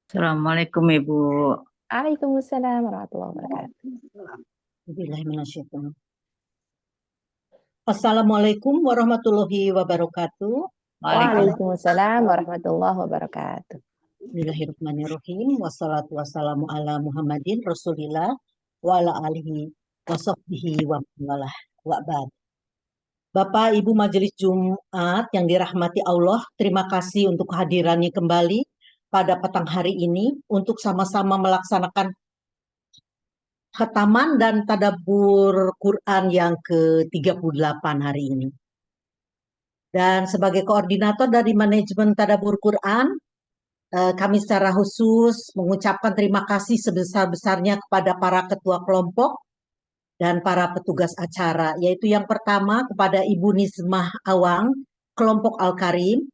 Assalamualaikum Ibu. Waalaikumsalam warahmatullahi wabarakatuh. Bismillahirrahmanirrahim. Assalamualaikum warahmatullahi wabarakatuh. Waalaikumsalam warahmatullahi wabarakatuh. Bismillahirrahmanirrahim. Wassalatu wassalamu ala Muhammadin Rasulillah wa ala alihi wa sahbihi wa mawalah wa ba'd. Bapak Ibu Majelis Jumat yang dirahmati Allah, terima kasih untuk kehadirannya kembali pada petang hari ini untuk sama-sama melaksanakan khataman dan tadabbur Quran yang ke-38 hari ini. Dan sebagai koordinator dari manajemen tadabbur Quran, kami secara khusus mengucapkan terima kasih sebesar-besarnya kepada para ketua kelompok dan para petugas acara, yaitu yang pertama kepada Ibu Nismah Awang, kelompok Al-Karim,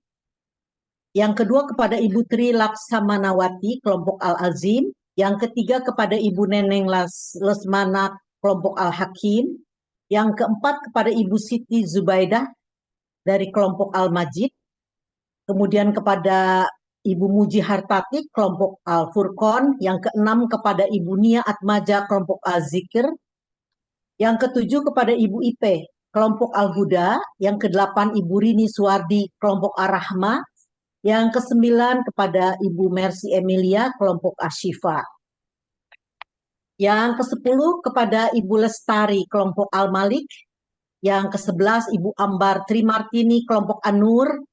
yang kedua kepada Ibu Tri Laksamanawati, kelompok Al-Azim, yang ketiga kepada Ibu Neneng Lesmana, kelompok Al-Hakim, yang keempat kepada Ibu Siti Zubaidah dari kelompok Al-Majid, kemudian kepada Ibu Muji Hartati, kelompok Al-Furqon, yang keenam kepada Ibu Nia Atmaja, kelompok Al-Zikir, yang ketujuh kepada Ibu Ipe, kelompok Al-Huda, yang kedelapan Ibu Rini Suwardi, kelompok Ar-Rahma, yang kesembilan kepada Ibu Mercy Emilia, kelompok Ashifa, yang kesepuluh kepada Ibu Lestari, kelompok Al-Malik, yang ke-11 Ibu Ambar Trimartini, kelompok An-Nur,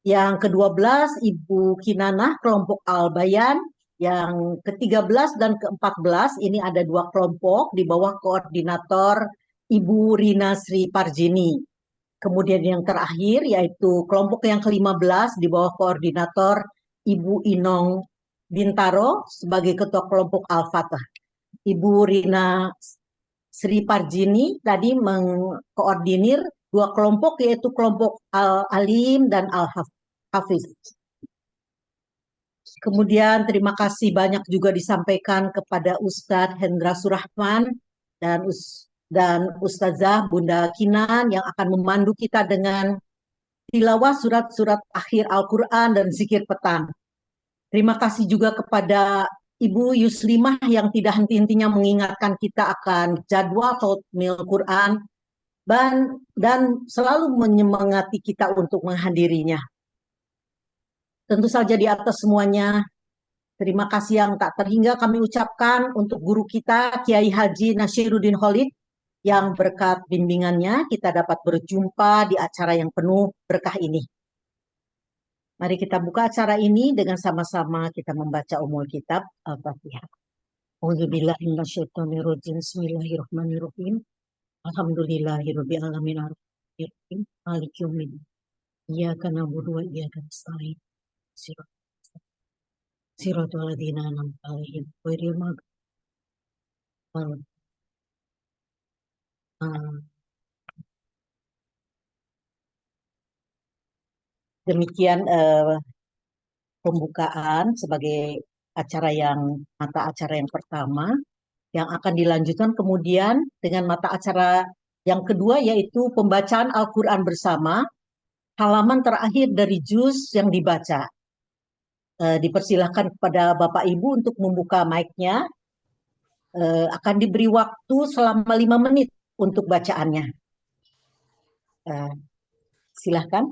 yang ke-12 Ibu Kinanah, kelompok Al-Bayan, yang ke-13 dan ke-14 ini ada dua kelompok di bawah koordinator Ibu Rina Sri Parjini. Kemudian yang terakhir yaitu kelompok yang ke-15 di bawah koordinator Ibu Inong Bintaro sebagai ketua kelompok Al-Fatah. Ibu Rina Sri Parjini tadi mengkoordinir dua kelompok yaitu kelompok Al-Alim dan Al-Hafiz. Kemudian terima kasih banyak juga disampaikan kepada Ustadz Hendra Surahman dan Ustazah Bunda Kinan yang akan memandu kita dengan tilawah surat-surat akhir Al-Quran dan zikir petang. Terima kasih juga kepada Ibu Yuslimah yang tidak henti-hentinya mengingatkan kita akan jadwal Tautmil Quran dan selalu menyemangati kita untuk menghadirinya. Tentu saja di atas semuanya, terima kasih yang tak terhingga kami ucapkan untuk guru kita Kiai Haji Nashiruddin Khalid yang berkat bimbingannya kita dapat berjumpa di acara yang penuh berkah ini. Mari kita buka acara ini dengan sama-sama kita membaca umul kitab Al-Fatihah. A'udzubillahi minasyaitonirrajim. Bismillahirrahmanirrahim. Alhamdulillahirabbil alamin arrahmanirrahim maliki yaumiddin. Iyyaka na'budu wa iyyaka nasta'in. Siratal ladzina an'amta 'alaihim ghairil maghdubi 'alaihim. Demikian pembukaan sebagai mata acara yang pertama, yang akan dilanjutkan kemudian dengan mata acara yang kedua yaitu pembacaan Al-Quran bersama, halaman terakhir dari juz yang dibaca. Dipersilahkan kepada Bapak Ibu untuk membuka mic-nya. Akan diberi waktu selama 5 menit untuk bacaannya. Silahkan.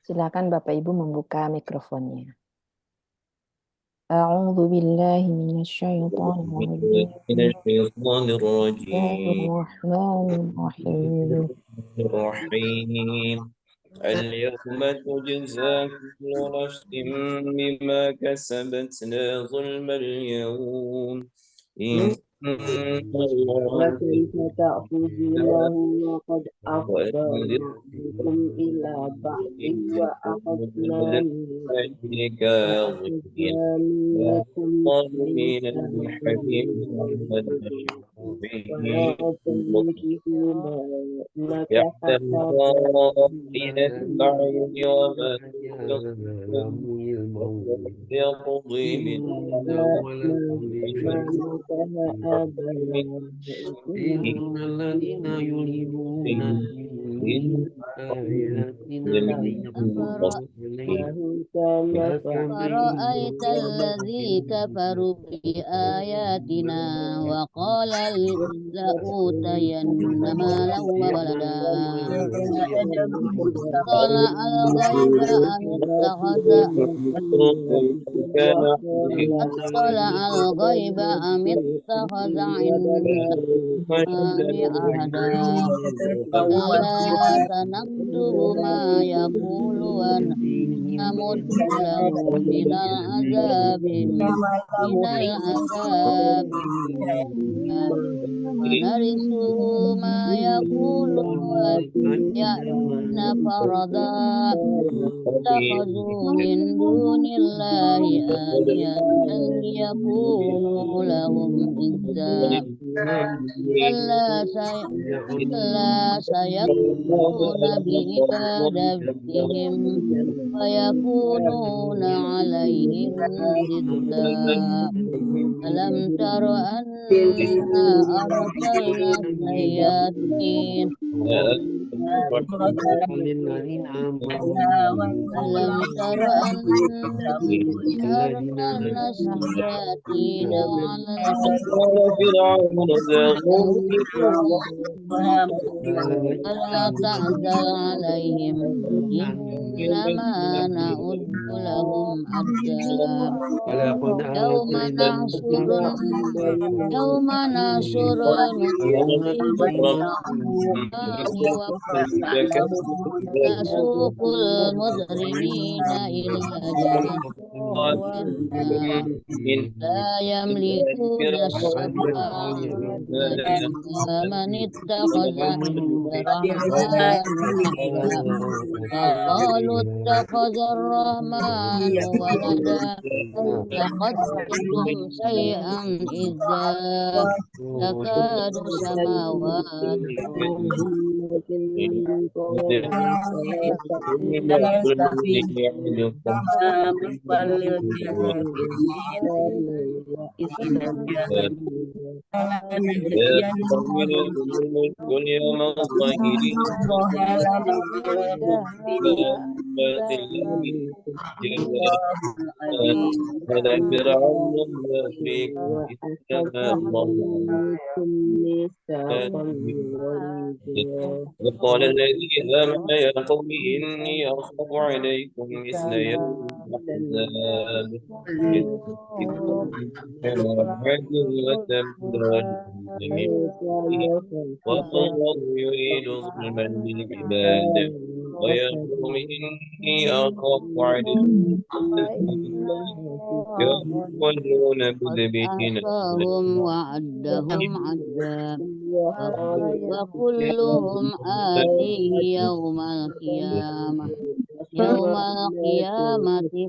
Silakan Bapak Ibu membuka mikrofonnya. A'udzu billahi minasyaitonir rajim. اليوم تجزى كل نفس بما كسبت لا ظلم اليوم إن وكيف تأخذونه وقد أفضى بعضكم إلى بعض وأخذنا منكم ولا تنكحوا ما نكح يحسب خائنة الأعين وما يقضي من ما نكح آباؤكم إن الذين يلحدون في آياتنا يخرجون إليه إنه كان أفرأيت الذي كفر بآياتنا وقال لأوتين مالا وولدا أطلع الغيب أم اتخذ كان أطلع الغيب أم اتخذ عند الرحمن عهدا كلا سنكتب ما يقول ونمد له من العذاب مدا ونرثه ما يقول ويأتينا فردا اتخذوا من دون الله آلهة ليكونوا لهم عزا كلا سيكفرون بعبادتهم ويكونون عليهم ضدا ألم تر أنا أرسلنا الشياطين للذين آمنوا ألم تر أنا أرسلنا الشياطين على فرعون زاغوا فلا تعزل عليهم إنما نعد لهم عدا ولقد يوم نحشر المجرمين الرحمن ونسوق المجرمين إلى جهنم وردا لا يملكون الشفاعة إلا من اتخذ عند الرحمن عهدا وقالوا اتخذ الرحمن ولدا لقد جئتم شيئا إذا تكاد السماوات اليوم الظاهرين هذا فرعون يأتيك إنما وقال الذي آمن يا قوم إني أخاف عليكم مثل يوم الأحزاب عاد وثمود والله يريد ظلما للعباد ويا قوم إني أخاف عليكم يولون مدبرين أحصاهم وعدهم عدا وكلهم آتيه يوم القيامة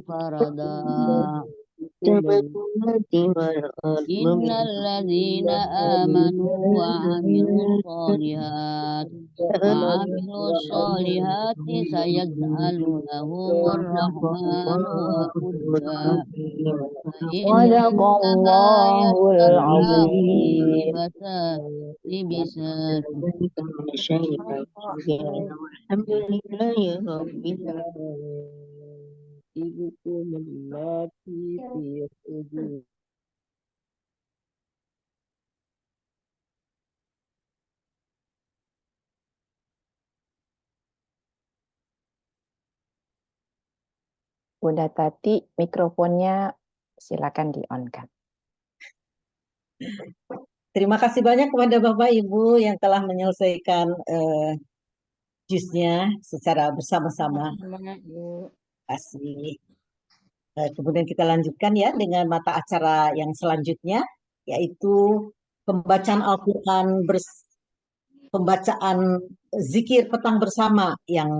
فردا إن الذين آمنوا وعملوا الصالحات سيجعل لهم الرحمن ودا صدق الله العظيم. الحمد لله رب ibukum allati fi ujur Bunda Tati, mikrofonnya silakan di-on-kan. Terima kasih banyak kepada Bapak Ibu yang telah menyelesaikan jusnya secara bersama-sama. Kasih. Kemudian kita lanjutkan ya dengan mata acara yang selanjutnya, yaitu pembacaan Al-Quran, pembacaan zikir petang bersama yang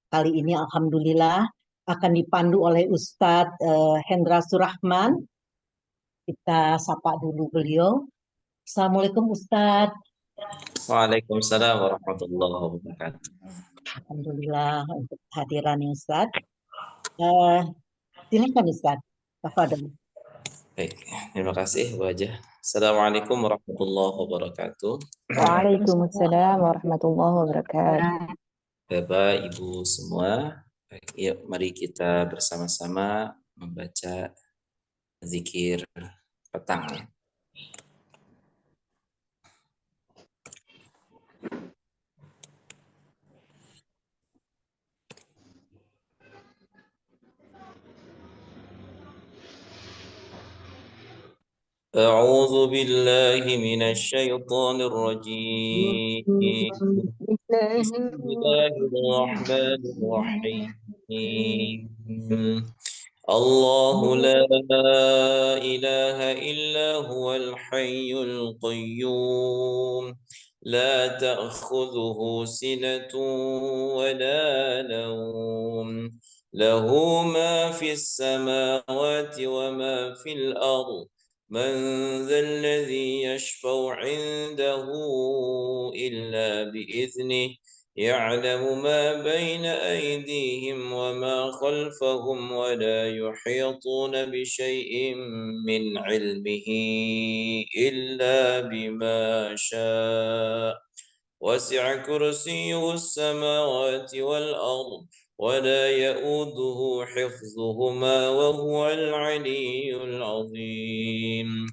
kali ini alhamdulillah akan dipandu oleh Ustadz Hendra Surahman. Kita sapa dulu beliau. Assalamualaikum Ustadz. Waalaikumsalam warahmatullahi wabarakatuh. Alhamdulillah untuk kehadirannya Ustadz. Silakan Ustadz. Tafadhol. Baik, terima kasih Bu Haja. Assalamualaikum warahmatullahi wabarakatuh. Waalaikumsalam warahmatullahi wabarakatuh. Bapak, Ibu semua, baik, yuk mari kita bersama-sama membaca zikir petang ya. أعوذ بالله من الشيطان الرجيم. بسم الله الرحمن الرحيم. الله لا إله إلا هو الحي القيوم لا تأخذه سنة ولا نوم له ما في السماوات وما في الأرض من ذا الذي يشفع عنده إلا بإذنه يعلم ما بين أيديهم وما خلفهم ولا يحيطون بشيء من علمه إلا بما شاء وسع كرسيه السماوات والأرض ولا يؤوده حفظهما وهو العلي العظيم.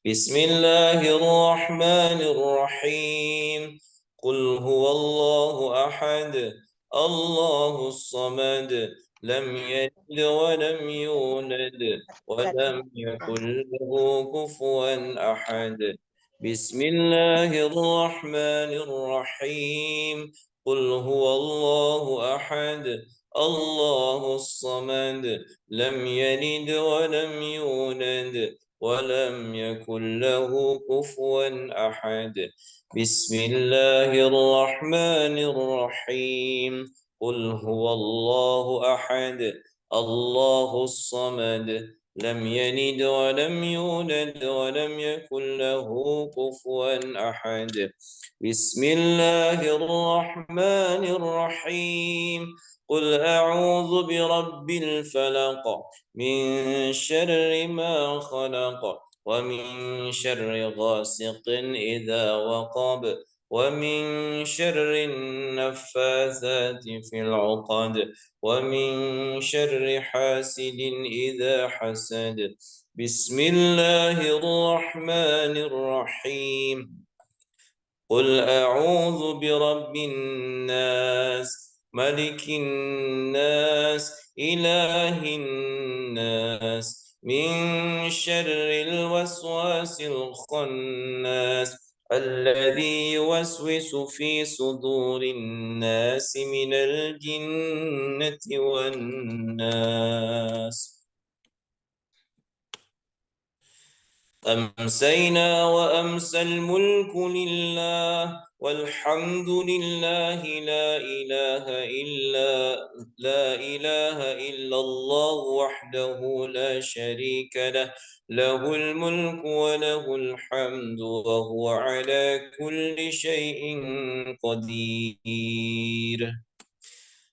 بسم الله الرحمن الرحيم. قل هو الله أحد الله الصمد لم يلد ولم يولد ولم يكن له كفوا أحد. بسم الله الرحمن الرحيم. قل هو الله أحد الله الصمد لم يلد ولم يولد ولم يكن له كفوا أحد. بسم الله الرحمن الرحيم. قل هو الله أحد الله الصمد لم يلد ولم يولد ولم يكن له كفوا أحد. بسم الله الرحمن الرحيم. قل أعوذ برب الفلق من شر ما خلق ومن شر غاسق إذا وقب ومن شر النفاثات في العقد ومن شر حاسد إذا حسد. بسم الله الرحمن الرحيم. قل أعوذ برب الناس ملك الناس إله الناس من شر الوسواس الخناس الذي يوسوس في صدور الناس من الجنة والناس. أمسينا وأمسى الملك لله والحمد لله لا إله إلا الله وحده لا شريك له له الملك وله الحمد وهو على كل شيء قدير.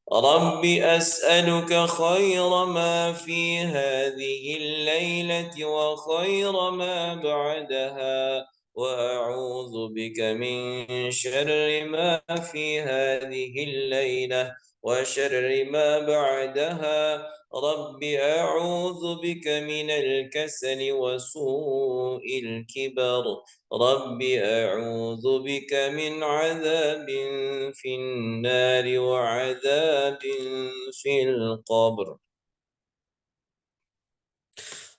رب أسألك خير ما في هذه الليلة وخير ما بعدها وأعوذ بك من شر ما في هذه الليلة وشر ما بعدها. رب أعوذ بك من الكسل وسوء الكبر. رب أعوذ بك من عذاب في النار وعذاب في القبر.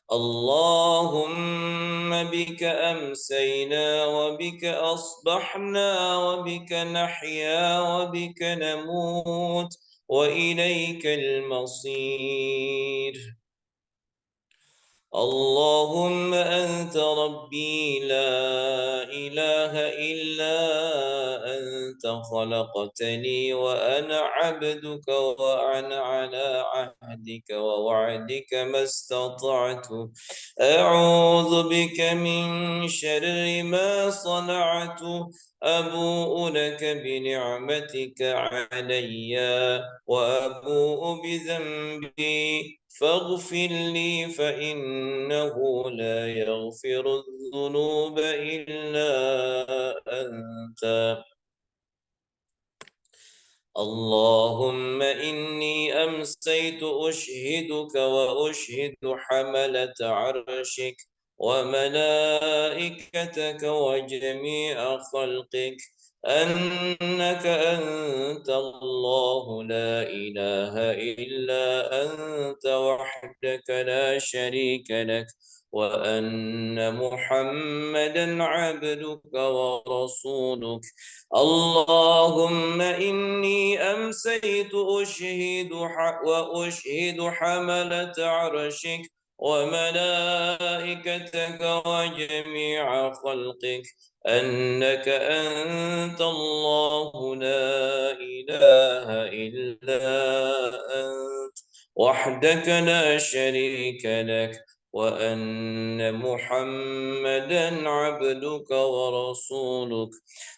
اللهم بك أمسينا وبك أصبحنا وبك نحيا وبك نموت وإليك المصير. اللهم أنت ربي لا إله إلا أنت خلقتني وأنا عبدك وأنا على عهدك ووعدك ما استطعت أعوذ بك من شر ما صنعت أبوء لك بنعمتك علي وأبوء بذنبي فاغفر لي فإنه لا يغفر الذنوب إلا أنت اللهم إني أمسيت أشهدك وأشهد حملة عرشك وملائكتك وجميع خلقك أنك أنت الله لا إله إلا أنت وحدك لا شريك لك وأن محمدا عبدك ورسولك اللهم إني أمسيت وأشهد حملة عرشك وملائكتك وجميع خلقك أنك أنت الله لا إله إلا أنت وحدك لا شريك لك وأن محمدا عبدك ورسولك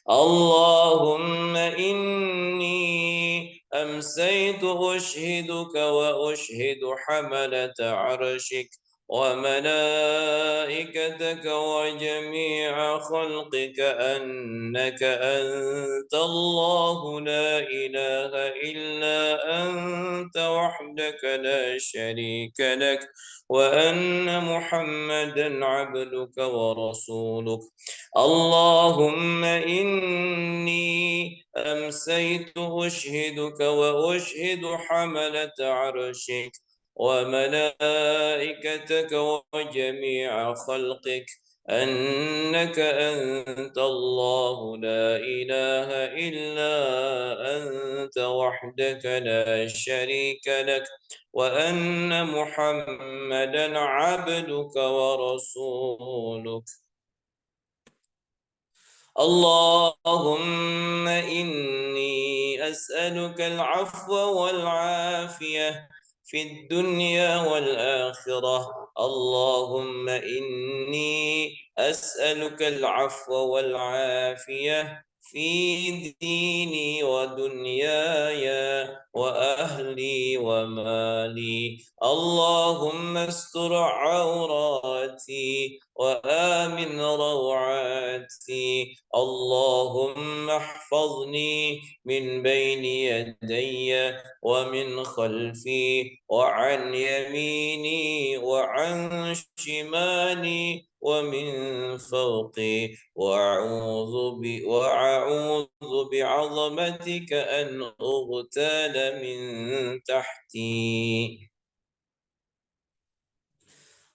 اللهم إني أمسيت أشهدك وأشهد حملة عرشك وملائكتك وجميع خلقك أنك أنت الله لا إله إلا أنت وحدك لا شريك لك وأن محمدا عبدك ورسولك اللهم إني أمسيت أشهدك وأشهد حملة عرشك وملائكتك وجميع خلقك أنك أنت الله لا إله إلا أنت وحدك لا شريك لك وأن محمدا عبدك ورسولك اللهم إني أسألك العفو والعافية في الدنيا والآخرة اللهم إني أسألك العفو والعافية في ديني ودنياي وأهلي ومالي اللهم استر عوراتي وآمن روعاتي اللهم احفظني من بين يدي ومن خلفي وعن يميني وعن شمالي ومن فوقي وأعوذ بعظمتك أن أغتال من تحتي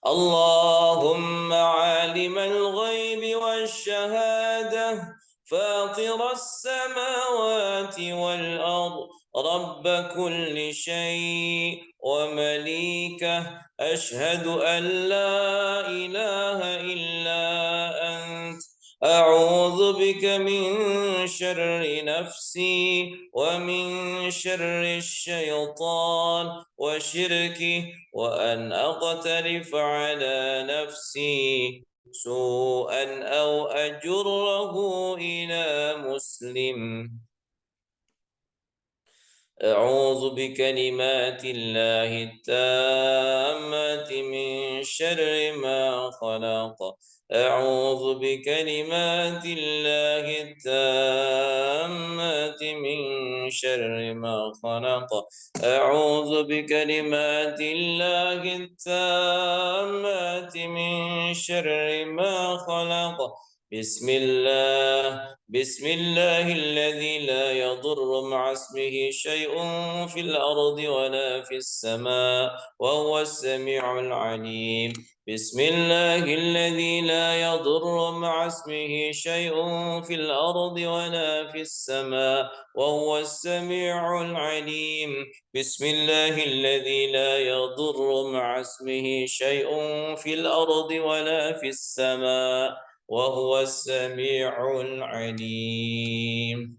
اللهم عالم الغيب والشهادة فاطر السماوات والأرض رب كل شيء ومليكه أشهد أن لا إله إلا أنت أعوذ بك من شر نفسي ومن شر الشيطان وشركه وأن أقترف على نفسي سوءا أو أجره إلى مسلم أعوذ بكلمات الله التامات من شر ما خلق أعوذ بكلمات الله التامات من شر ما خلق أعوذ بكلمات الله التامات من شر ما خلق بسم الله الذي لا يضر مع اسمه شيء في الأرض ولا في السماء وهو السميع العليم بسم الله الذي لا يضر مع اسمه شيء في الأرض ولا في السماء وهو السميع العليم بسم الله الذي لا يضر مع اسمه شيء في الأرض ولا في السماء وهو السميع العليم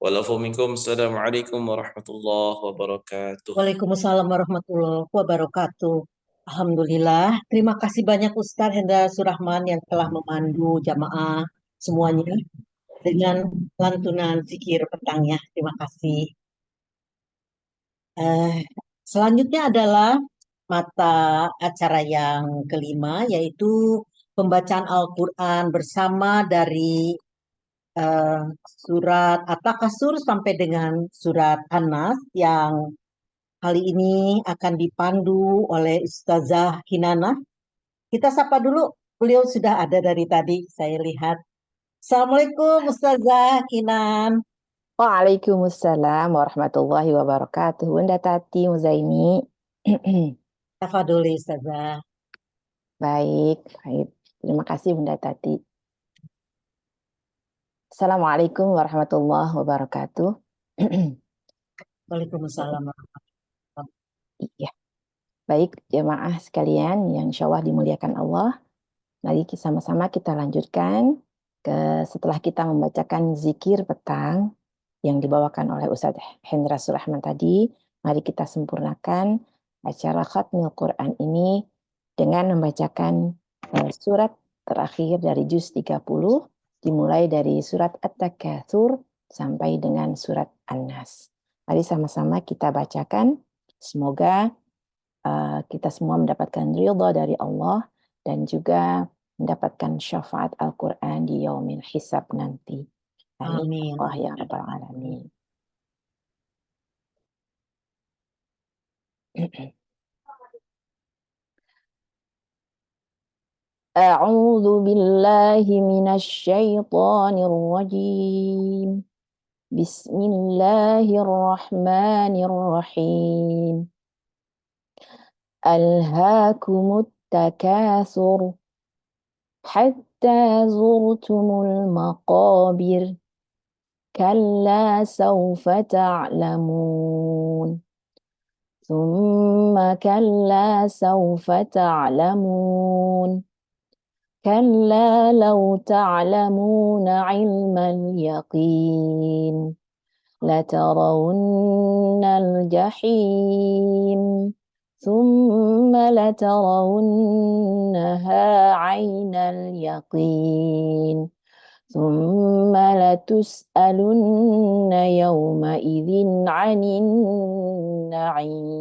Walafu minkum. Assalamualaikum warahmatullahi wabarakatuh. Waalaikumsalam warahmatullahi wabarakatuh. Alhamdulillah, terima kasih banyak Ustadz Hendra Surahman yang telah memandu jamaah semuanya dengan lantunan zikir petangnya. Terima kasih. Selanjutnya adalah mata acara yang kelima, yaitu pembacaan Al-Quran bersama dari surat At-Takasur sampai dengan surat An-Nas yang kali ini akan dipandu oleh Ustazah Hinana. Kita sapa dulu, beliau sudah ada dari tadi, saya lihat. Assalamualaikum Ustazah Hinan. Waalaikumsalam warahmatullahi wabarakatuh. Bunda Tati Muzaini. Tafadholi Ustazah. Baik. Terima kasih Bunda Tati. Assalamualaikum warahmatullahi wabarakatuh. Waalaikumsalam. Iya. Baik, jemaah sekalian yang insya Allah dimuliakan Allah. Mari sama-sama kita lanjutkan setelah kita membacakan zikir petang yang dibawakan oleh Ustadz Hendra Surahman tadi. Mari kita sempurnakan acara Khatmil Quran ini dengan membacakan surat terakhir dari juz 30, dimulai dari surat At-Takatsur sampai dengan surat An-Nas. Mari sama-sama kita bacakan. Semoga kita semua mendapatkan ridha dari Allah dan juga mendapatkan syafaat Al-Quran di yaumil hisab nanti. Amin. Allah ya Rabbal Alamin. A'udzu billahi minasy syaithanir rajim. Bismillahirrahmanirrahim. Alhaakumut takatsur hatta zurtumul maqabir. Kalla sawfa ta'lamun. ثم كلا سوف تعلمون كلا لو تعلمون علم اليقين لترون الجحيم ثم لترونها عين اليقين ثم لتسألن يومئذ عن النعيم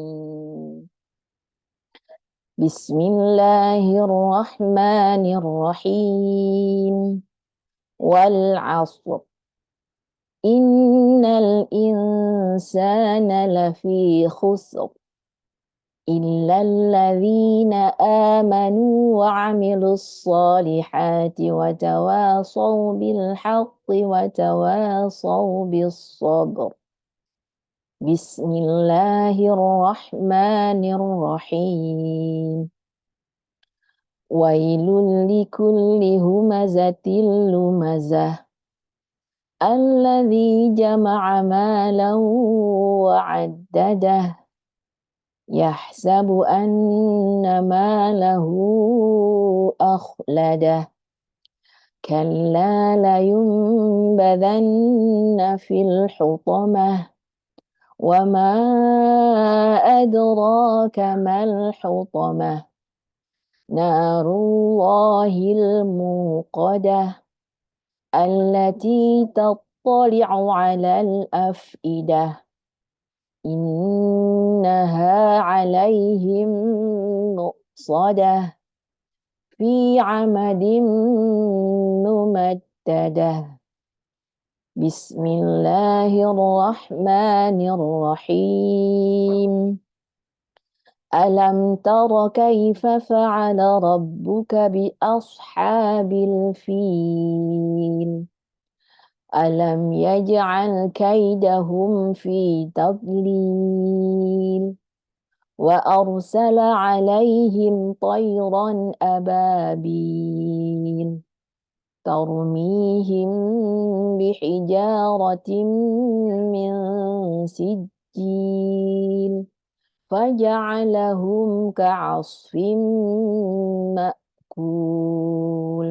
بسم الله الرحمن الرحيم والعصر إن الإنسان لفي خسر إلا الذين آمنوا وعملوا الصالحات وتواصوا بالحق وتواصوا بالصبر بسم الله الرحمن الرحيم ويل لكل همزة لمزة الذي جمع مالا وعدده يحسب أن ماله أخلده كلا لينبذن في الحطمة وما أدراك ما الحطمة نار الله الموقدة التي تطلع على الأفئدة إنها عليهم مؤصدة في عمد ممددة بسم الله الرحمن الرحيم ألم تر كيف فعل ربك بأصحاب الفيل ألم يجعل كيدهم في تضليل وأرسل عليهم طيرا أبابيل ترميهم بحجارة من سجيل فجعلهم كعصف مأكول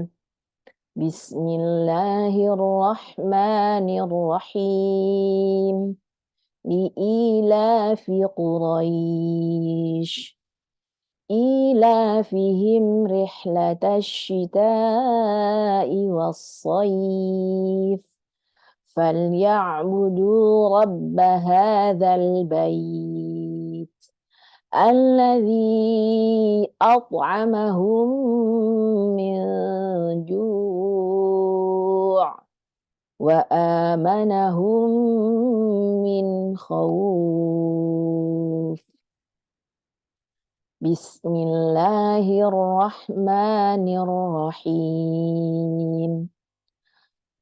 Bismillahirrahmanirrahim. لإيلاف قريش إيلافهم رحلة الشتاء والصيف فليعبدوا رب هذا البيت الذي أطعمهم من جوع وآمنهم من خوف. بسم الله الرحمن الرحيم.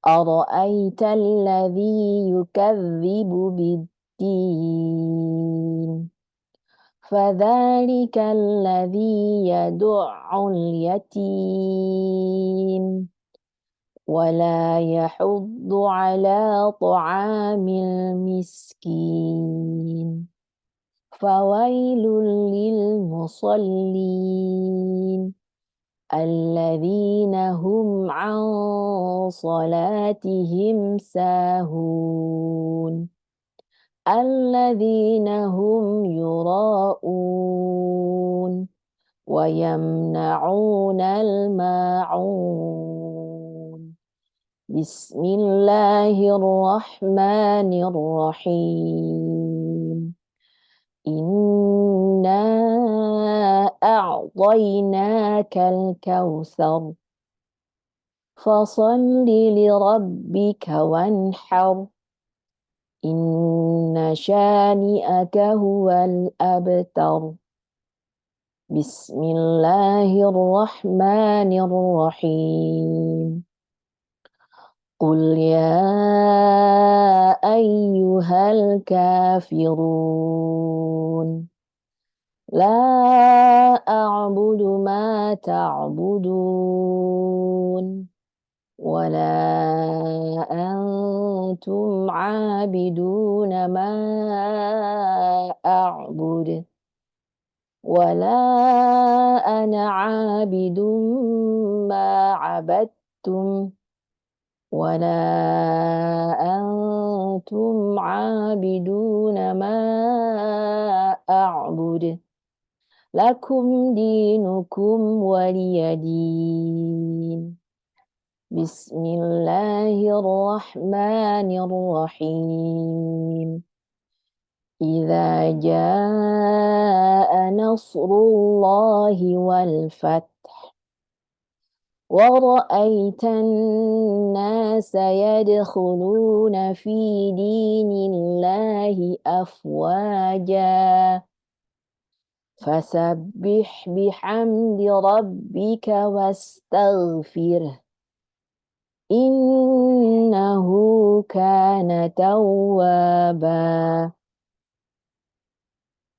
أرأيت الذي يكذب بالدين فذلك الذي يدع اليتيم ولا يحض على طعام المسكين فويل للمصلين الذين هم عن صلاتهم ساهون الذين هم يراءون ويمنعون الماعون. بسم الله الرحمن الرحيم. إنا أعطيناك الكوثر فصل لربك وانحر إن شانئك هو الأبتر. بسم الله الرحمن الرحيم. قل يا أيها الكافرون لا أعبد ما تعبدون ولا أنتم عابدون ما أعبد ولا أنا عابد ما عبدتم ولا أنتم عابدون ما أعبد لكم دينكم ولي دين. بسم الله الرحمن الرحيم. إذا جاء نصر الله والفتح ورأيت الناس يدخلون في دين الله أفواجا فسبح بحمد ربك واستغفره إنه كان توابا.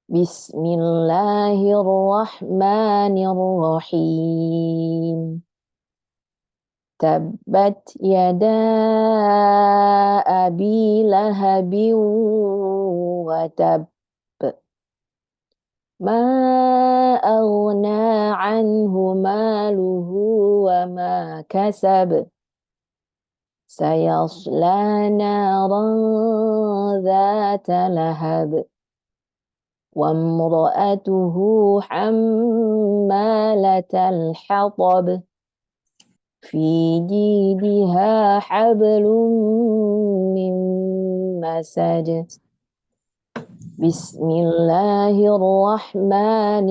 بسم الله الرحمن الرحيم. تبت يدا أبي لهب وتب ما أغنى عنه ماله وما كسب سيصلى نارا ذات لهب وامرأته حمالة الحطب في جيدها حبل من مسد. بسم الله الرحمن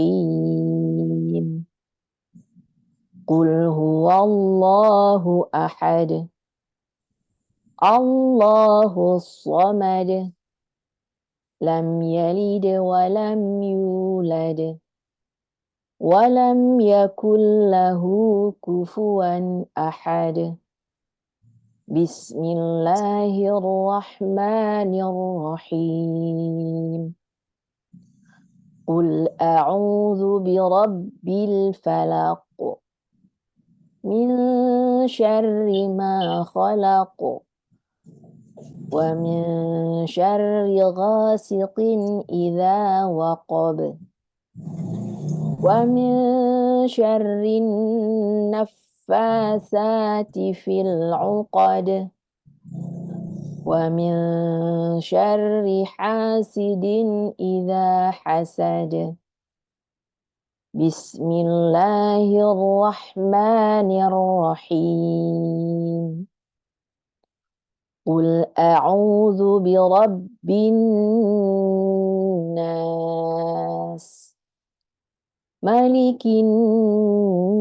الرحيم. قل هو الله أحد الله الصمد لم يلد ولم يولد ولم يكن له كفوا أحد. بسم الله الرحمن الرحيم. قل أعوذ برب الفلق من شر ما خلق ومن شر غاسق إذا وقب ومن شر النفاثات في العقد ومن شر حاسد إذا حسد بسم الله الرحمن الرحيم قل أعوذ برب الناس ملك الناس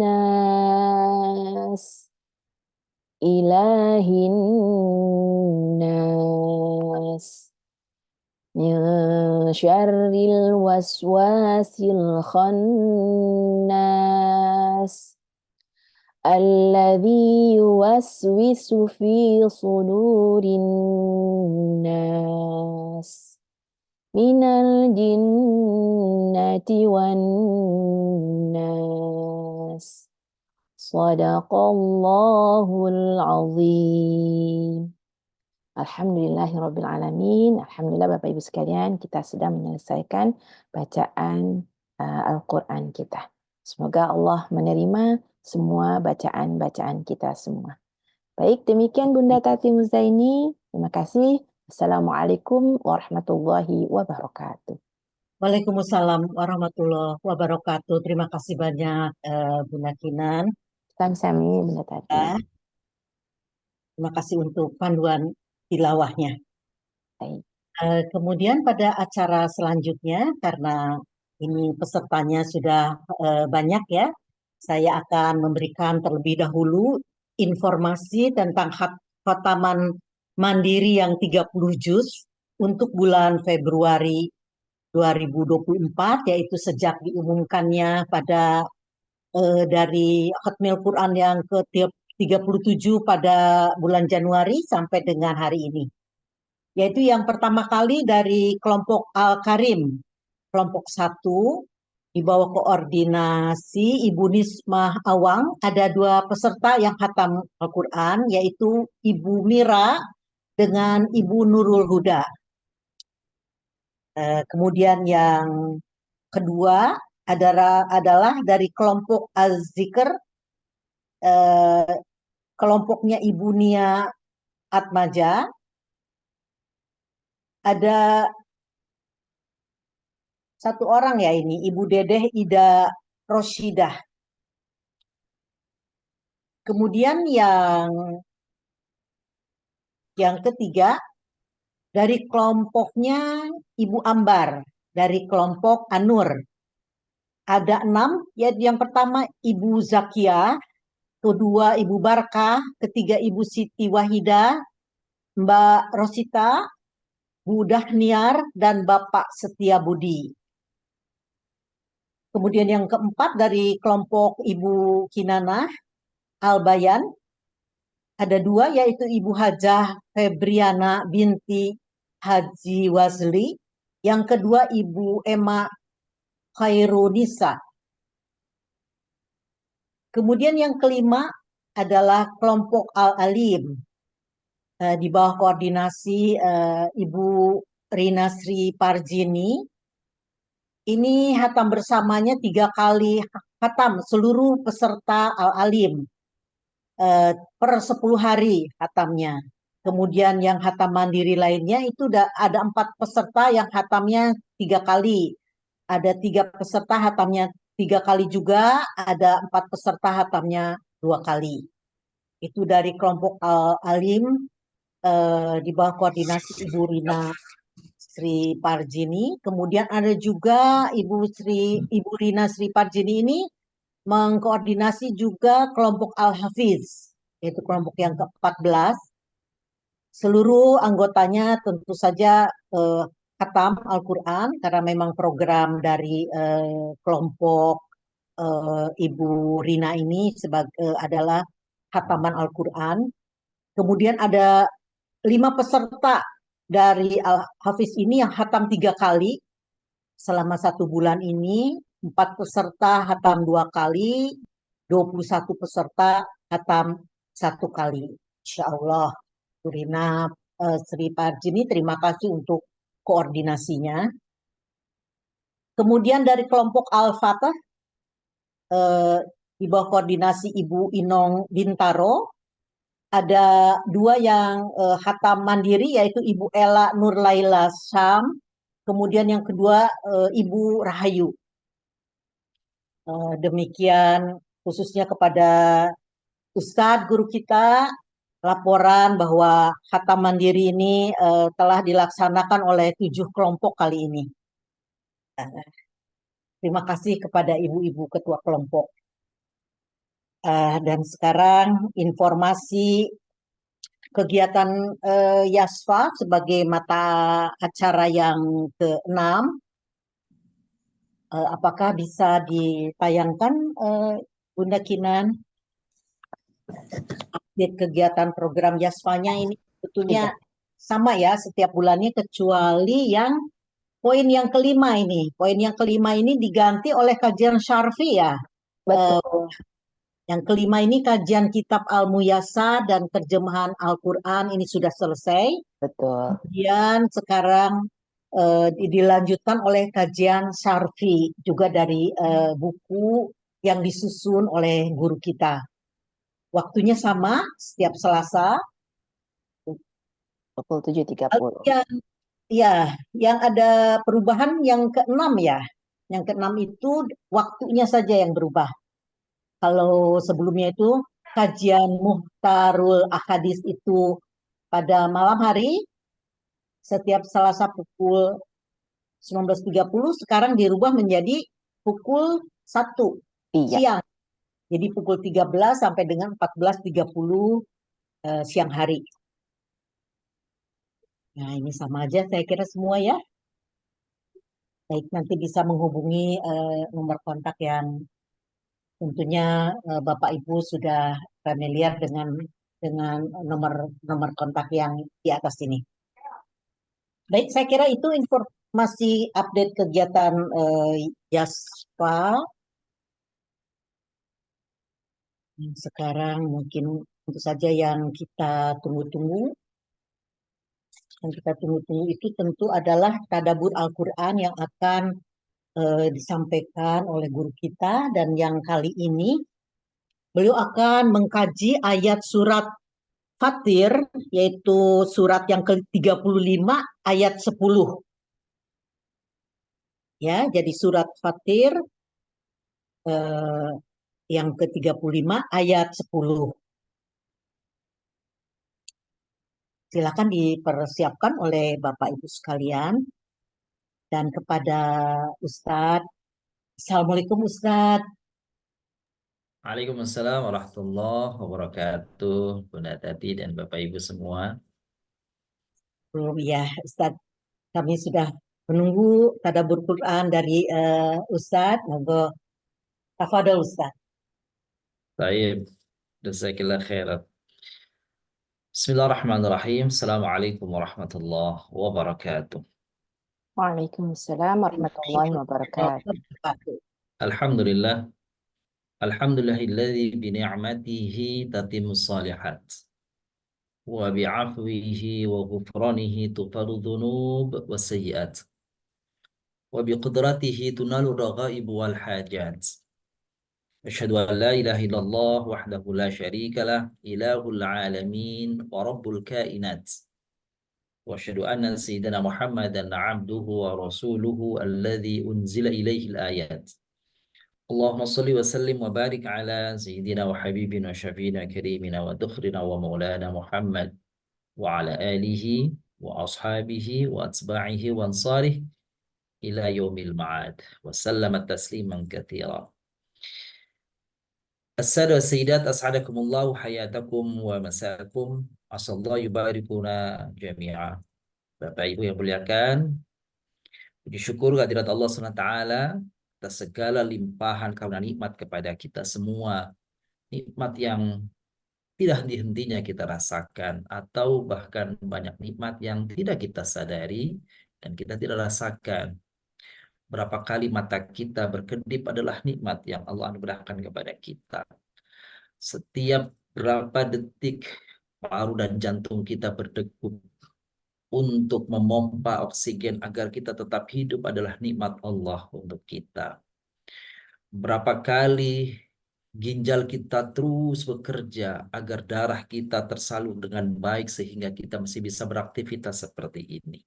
إله الناس من شر الوسواس الخناس الذي يوسوس في صدور الناس من الجنة والناس صدق الله العظيم. Alhamdulillahirrabbilalamin. Alhamdulillah Bapak Ibu sekalian, kita sudah menyelesaikan bacaan Al-Quran kita. Semoga Allah menerima semua bacaan-bacaan kita semua. Baik, demikian Bunda Tati Muzaini. Terima kasih. Assalamualaikum warahmatullahi wabarakatuh. Waalaikumsalam warahmatullahi wabarakatuh. Terima kasih banyak Bunda Kinan. Sami-sami Bunda Tati. Terima kasih untuk panduan tilawahnya. Baik. Kemudian pada acara selanjutnya, karena ini pesertanya sudah banyak ya, saya akan memberikan terlebih dahulu informasi tentang khataman mandiri yang 30 juz untuk bulan Februari 2024, yaitu sejak diumumkannya pada dari Khatmil Quran yang ke-37 pada bulan Januari sampai dengan hari ini. Yaitu yang pertama kali dari kelompok Al-Karim, kelompok 1, di bawah koordinasi Ibu Nismah Awang. Ada 2 peserta yang khatam Al-Quran, yaitu Ibu Mira dengan Ibu Nurul Huda. Kemudian yang kedua adalah dari kelompok Az-Zikr, kelompoknya Ibu Nia Atmaja. Ada 1 orang ya ini, Ibu Dedeh Ida Roshidah. Kemudian yang ketiga dari kelompoknya Ibu Ambar dari kelompok Anur. Ada 6, yaitu yang pertama Ibu Zakia, kedua Ibu Barkah, ketiga Ibu Siti Wahida, Mbak Rosita, Bu Dahniar, dan Bapak Setia Budi. Kemudian yang keempat dari kelompok Ibu Kinanah Al-Bayan, ada 2, yaitu Ibu Hajah Febriana binti Haji Wazli, yang kedua Ibu Emma Khairunisa. Kemudian yang kelima adalah kelompok Al-Alim, di bawah koordinasi Ibu Rina Sri Parjini. Ini hatam bersamanya 3 kali hatam seluruh peserta Al-Alim per 10 hari hatamnya. Kemudian yang hatam mandiri lainnya itu ada 4 peserta yang hatamnya 3 kali. Ada 3 peserta hatamnya 3 kali juga, ada 4 peserta hatamnya 2 kali. Itu dari kelompok Al-Alim di bawah koordinasi Ibu Rina Sri Parjini. Kemudian ada juga Ibu Rina Sri Parjini ini mengkoordinasi juga kelompok Al-Hafiz, yaitu kelompok yang ke-14. Seluruh anggotanya tentu saja khatam Al-Quran, karena memang program dari kelompok Ibu Rina ini adalah khataman Al-Quran. Kemudian ada 5 peserta dari Al-Hafiz ini yang khatam 3 kali selama 1 bulan ini, 4 peserta khatam 2 kali, 21 peserta khatam 1 kali. Insya Allah, Bu Rina Sri Parjini, terima kasih untuk koordinasinya. Kemudian dari kelompok Al-Fatah, di bawah koordinasi Ibu Inong Bintaro. Ada 2 yang khatam mandiri, yaitu Ibu Ella Nurlaila Syam, kemudian yang kedua Ibu Rahayu. Demikian khususnya kepada Ustadz guru kita, laporan bahwa khatam mandiri ini telah dilaksanakan oleh 7 kelompok kali ini. Terima kasih kepada ibu-ibu ketua kelompok. Dan sekarang informasi kegiatan YASFA sebagai mata acara yang ke-6. Apakah bisa ditayangkan, Bunda Kinan? Update kegiatan program YASFA-nya ini sebetulnya sama ya setiap bulannya, kecuali yang poin yang kelima ini. Poin yang kelima ini diganti oleh kajian syarfi ya. Betul. Yang kelima ini kajian kitab Al-Muyasa dan terjemahan Al-Quran ini sudah selesai. Betul. Kemudian sekarang dilanjutkan oleh kajian syarfi juga dari buku yang disusun oleh guru kita. Waktunya sama setiap Selasa. Pukul 7.30. Yang ada perubahan yang ke-6 ya. Yang ke-6 itu waktunya saja yang berubah. Kalau sebelumnya itu kajian Muhtarul Ahadits itu pada malam hari, setiap Selasa pukul 19.30, sekarang dirubah menjadi pukul 1 siang. Jadi pukul 13 sampai dengan 14.30 siang hari. Nah, ini sama aja saya kira semua ya. Baik, nanti bisa menghubungi nomor kontak yang tentunya Bapak Ibu sudah familiar dengan nomor kontak yang di atas ini. Baik, saya kira itu informasi update kegiatan YASFA. Sekarang mungkin tentu saja yang kita tunggu-tunggu. Yang kita tunggu-tunggu itu tentu adalah tadabbur Al-Quran yang akan disampaikan oleh guru kita, dan yang kali ini beliau akan mengkaji ayat surat Fatir, yaitu surat yang ke-35 ayat 10. Ya, jadi surat Fatir yang ke-35 ayat 10. Silakan dipersiapkan oleh Bapak Ibu sekalian. Dan kepada Ustadz, Assalamualaikum Ustadz. Waalaikumsalam warahmatullahi wabarakatuh, Bunda Tati dan Bapak Ibu semua. Ya Ustadz, kami sudah menunggu tadabbur Quran dari Ustadz. Monggo, tafadhol Ustadz. Baik, jazakallahu khairan. Bismillahirrahmanirrahim. Assalamualaikum warahmatullahi wabarakatuh. Waalaikumsalam warahmatullahi wabarakatuh. Alhamdulillah. Alhamdulillahilladzi bi ni'matihi tatimmus shalihat. Wa bi'afwihi wa ghufranihi tufaru dhunub wa sayyi'at. Wa bi qudratihi tunalu raghaib wal hajat. Asyhadu an la ilaha illallah wahdahu la syarika lah, ilahul alamin wa rabbul kainat. Wa asyhadu anna sayyidina Muhammadan abduhu wa rasuluhu alladzi unzila ilaihi al-ayat. Allahumma salli wa sallim wa barik ala sayyidina wa habibina wa syafiina karimina wa dukhrina wa maulana Muhammad wa ala alihi wa ashabihi wa atba'ihi wa ansarihi ila yaumil ma'ad wa sallama tasliman katsira. As-sadat sayyidat as'adakumullahu hayatakum wa masakum. Asallahu yubarikuna jami'a. Bapak Ibu yang muliakan, puji syukur kehadirat Allah SWT atas segala limpahan karunia nikmat kepada kita semua. Nikmat yang tidak henti-hentinya kita rasakan, atau bahkan banyak nikmat yang tidak kita sadari dan kita tidak rasakan. Berapa kali mata kita berkedip adalah nikmat yang Allah anugerahkan kepada kita. Setiap berapa detik paru dan jantung kita berdegup untuk memompa oksigen agar kita tetap hidup adalah nikmat Allah untuk kita. Berapa kali ginjal kita terus bekerja agar darah kita tersalur dengan baik sehingga kita masih bisa beraktivitas seperti ini.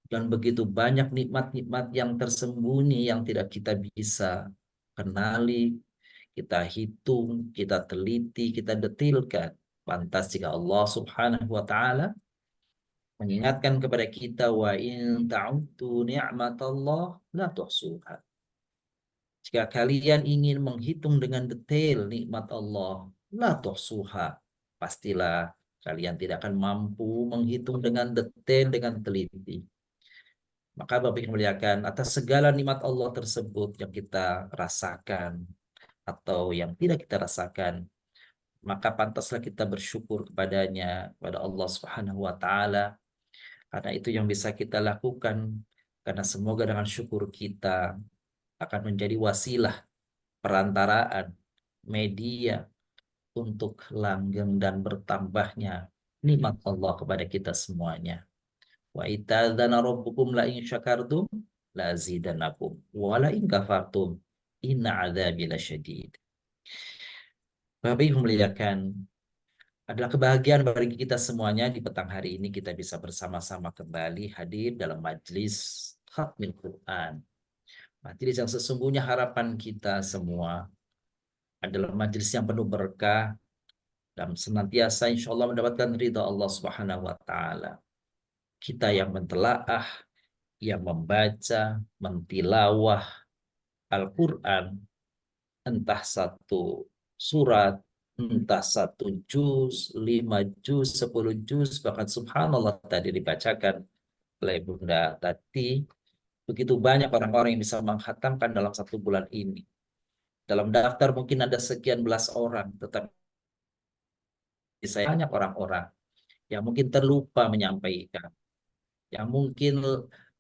Dan begitu banyak nikmat-nikmat yang tersembunyi yang tidak kita bisa kenali, kita hitung, kita teliti, kita detilkan. Pantas jika Allah Subhanahu wa taala mengingatkan kepada kita, wa in ta'uddu ni'matallah la tuhsuha. Jika kalian ingin menghitung dengan detail nikmat Allah, la tuhsuha, pastilah kalian tidak akan mampu menghitung dengan detail, dengan teliti. Maka Bapak Ibu muliakan, atas segala nikmat Allah tersebut yang kita rasakan atau yang tidak kita rasakan, maka pantaslah kita bersyukur kepadanya, kepada Allah Subhanahu wa taala. Karena itu yang bisa kita lakukan, karena semoga dengan syukur kita akan menjadi wasilah perantaraan media untuk langgeng dan bertambahnya nikmat Allah kepada kita semuanya. Wa itadzana rabbukum la in syakartum la zidanakum wa la in kafartum inna adzabi lasyadid. Bapak Ibu muliakan, adalah kebahagiaan bagi kita semuanya di petang hari ini kita bisa bersama-sama kembali hadir dalam majelis Khatmil Quran. Majelis yang sesungguhnya harapan kita semua adalah majelis yang penuh berkah dan senantiasa insya Allah mendapatkan ridha Allah Subhanahu wa taala. Kita yang mentelaah, yang membaca, mentilawah Al-Quran, entah satu surat, entah satu juz, 5 juz, 10 juz, bahkan subhanallah tadi dibacakan oleh Bunda Tati, begitu banyak orang-orang yang bisa menghatamkan dalam 1 bulan ini. Dalam daftar mungkin ada sekian belas orang, tetapi saya banyak orang-orang yang mungkin terlupa menyampaikan, yang mungkin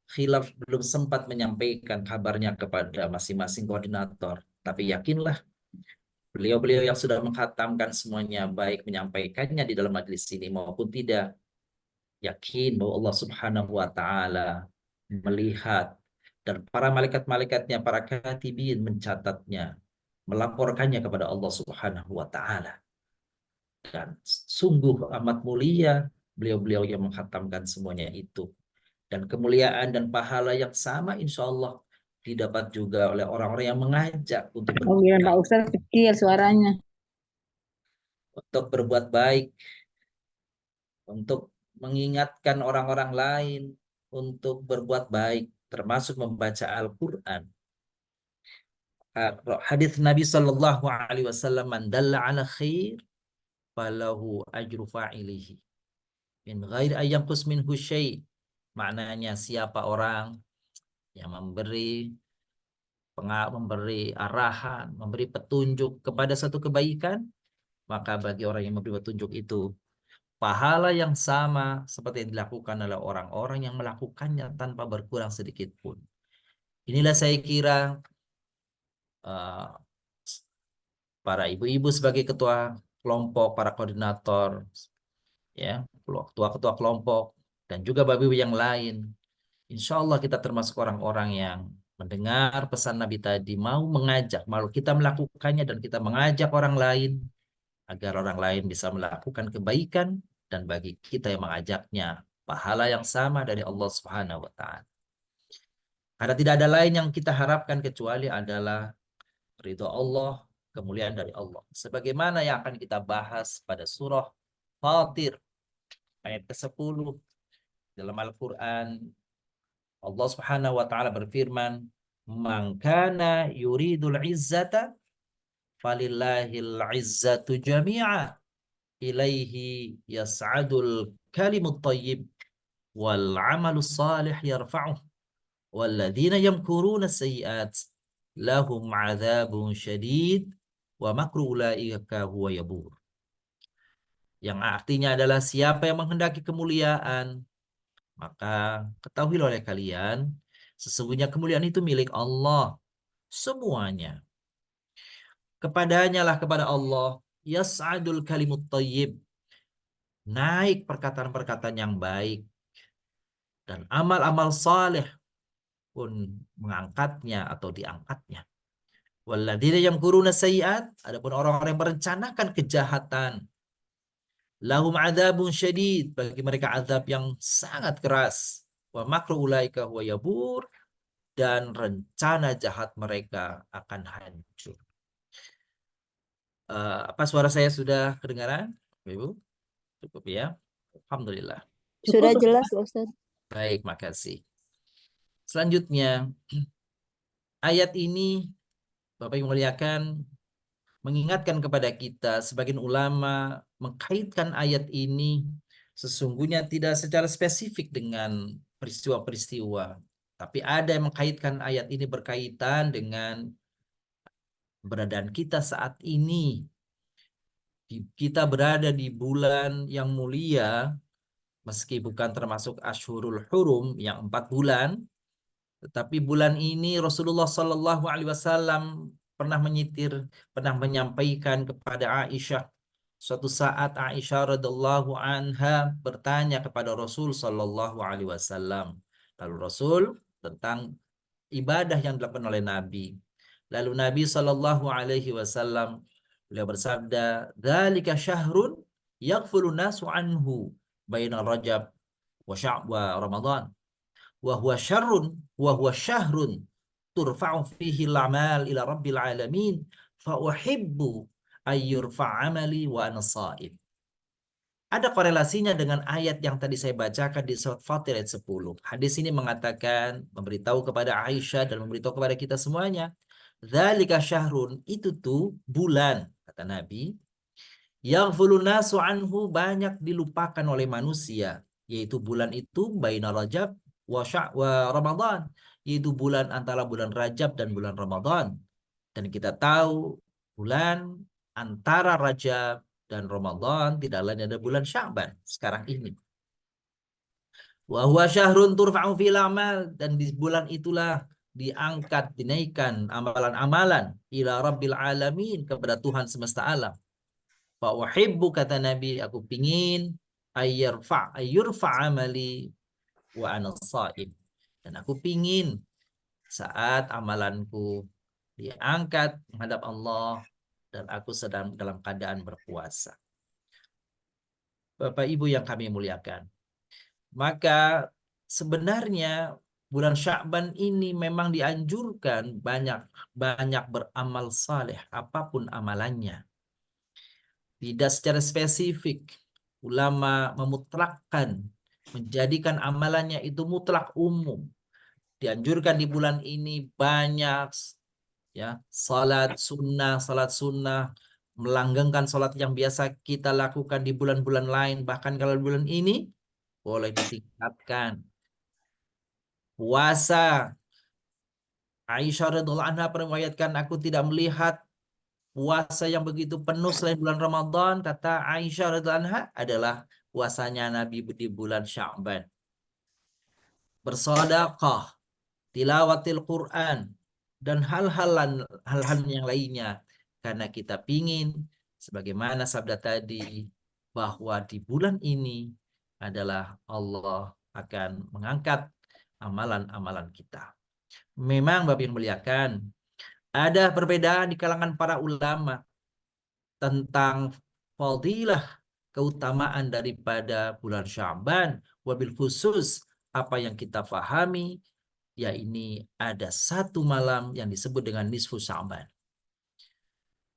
khilaf belum sempat menyampaikan kabarnya kepada masing-masing koordinator. Tapi yakinlah, beliau-beliau yang sudah menghatamkan semuanya, baik menyampaikannya di dalam majelis ini maupun tidak, yakin bahwa Allah Subhanahu wa taala melihat dan para malaikat-malaikatnya, para katibin mencatatnya, melaporkannya kepada Allah Subhanahu wa taala. Dan sungguh amat mulia beliau-beliau yang menghatamkan semuanya itu. Dan kemuliaan dan pahala yang sama insya Allah didapat juga oleh orang-orang yang mengajak untuk Panggilan Pak Ustadz kecil suaranya. untuk berbuat baik, untuk mengingatkan orang-orang lain untuk berbuat baik, termasuk membaca Al-Quran. Hadis Nabi Shallallahu Alaihi Wasallam, "Man dalla ala khair, falahu ajru fa'ilihi, min ghairi ayyamkus minhu syai." Maknanya siapa orang yang memberi arahan, memberi petunjuk kepada satu kebaikan, maka bagi orang yang memberi petunjuk itu pahala yang sama seperti yang dilakukan oleh orang-orang yang melakukannya tanpa berkurang sedikit pun. Inilah saya kira para ibu-ibu sebagai ketua kelompok, para koordinator, ya, ketua-ketua kelompok, dan juga bapak ibu yang lain. Insya Allah kita termasuk orang-orang yang mendengar pesan Nabi tadi, mau mengajak, mau kita melakukannya dan kita mengajak orang lain agar orang lain bisa melakukan kebaikan, dan bagi kita yang mengajaknya pahala yang sama dari Allah Subhanahu wa taala. Karena tidak ada lain yang kita harapkan kecuali adalah ridho Allah, kemuliaan dari Allah. Sebagaimana yang akan kita bahas pada surah Fatir ayat ke-10 dalam Al-Qur'an, Allah Subhanahu wa taala berfirman, "Man kana yuridul izzata falillahil izzatu jami'a ilaihi yas'adul kalimut thayyib wal 'amalus salih yarfa'uh walladzina yamkuruna sayyi'at lahum 'adzabun syadid wa makru ulaika huwa yabur." Yang artinya adalah siapa yang menghendaki kemuliaan, maka ketahuilah oleh kalian, sesungguhnya kemuliaan itu milik Allah semuanya. Kepadanya lah, kepada Allah, yas'adul kalimut thayyib, naik perkataan-perkataan yang baik, dan amal-amal saleh pun mengangkatnya atau diangkatnya. Walladzina yamkuruna sayyi'at, adapun orang-orang yang merencanakan kejahatan, lahum adzabun syadid, bagi mereka azab yang sangat keras. Wa makru ulaika huwa yabur, dan rencana jahat mereka akan hancur. Apa suara saya sudah kedengaran, Ibu? Cukup ya? Alhamdulillah. Sudah Cukup, jelas, Pak Ustaz. Baik, makasih. Selanjutnya, ayat ini Bapak yang muliakan mengingatkan kepada kita, sebagian ulama mengkaitkan ayat ini sesungguhnya tidak secara spesifik dengan peristiwa-peristiwa, tapi ada yang mengkaitkan ayat ini berkaitan dengan keberadaan kita saat ini. Kita berada di bulan yang mulia, meski bukan termasuk Ashhurul Hurum yang 4 bulan, tetapi bulan ini Rasulullah Shallallahu Alaihi Wasallam pernah pernah menyampaikan kepada Aisyah. Suatu saat Aisyah radhiallahu anha bertanya kepada Rasul Shallallahu Alaihi Wasallam. Lalu Rasul tentang ibadah yang dilakukan oleh Nabi. Lalu Nabi Shallallahu Alaihi Wasallam beliau bersabda, "Dzalika syahrun yaghfulu nasu anhu baina Rajab wa Ramadan. Wa huwa syahrun turfa'u fihi al-a'mal ila rabbil alamin fa uhibbu ayyurfa' amali wa ana sha'im." Ada korelasinya dengan ayat yang tadi saya bacakan di surat Fatir ayat 10. Hadis ini mengatakan, memberitahu kepada Aisyah dan memberitahu kepada kita semuanya, dzalika syahrun, itu tuh bulan, kata Nabi, yaghfulun nasu anhu, banyak dilupakan oleh manusia, yaitu bulan itu baina Rajab wa Ramadan, yaitu bulan antara bulan Rajab dan bulan Ramadan. Dan kita tahu bulan antara Rajab dan Ramadan tidak lain ada bulan Sya'ban sekarang ini. Wa huwa syahrun turfa'u fil amal, dan di bulan itulah diangkat, dinaikkan amalan-amalan ila rabbil alamin, kepada Tuhan semesta alam. Fa uhibbu, kata Nabi, aku pingin ayyurfa amali wa ana shaim, dan aku pingin saat amalanku diangkat menghadap Allah dan aku sedang dalam keadaan berpuasa. Bapak Ibu yang kami muliakan, maka sebenarnya bulan Sya'ban ini memang dianjurkan banyak beramal saleh, apapun amalannya. Tidak secara spesifik ulama memutlakkan, menjadikan amalannya itu mutlak umum. Dianjurkan di bulan ini banyak ya salat sunnah, melanggengkan salat yang biasa kita lakukan di bulan-bulan lain, bahkan kalau bulan ini boleh ditingkatkan. Puasa, Aisyah radhiallahu anha meriwayatkan, aku tidak melihat puasa yang begitu penuh selain bulan Ramadan, kata Aisyah radhiallahu anha, adalah puasanya Nabi di bulan Sya'ban. Bersedekah, tilawatil Quran, dan hal-hal yang lainnya, karena kita pingin sebagaimana sabda tadi bahwa di bulan ini adalah Allah akan mengangkat amalan-amalan kita. Memang Bapak yang muliakan, ada perbedaan di kalangan para ulama tentang fadilah, keutamaan daripada bulan Sya'ban, wabil khusus apa yang kita pahami, ya ini ada satu malam yang disebut dengan nisfu Sya'ban.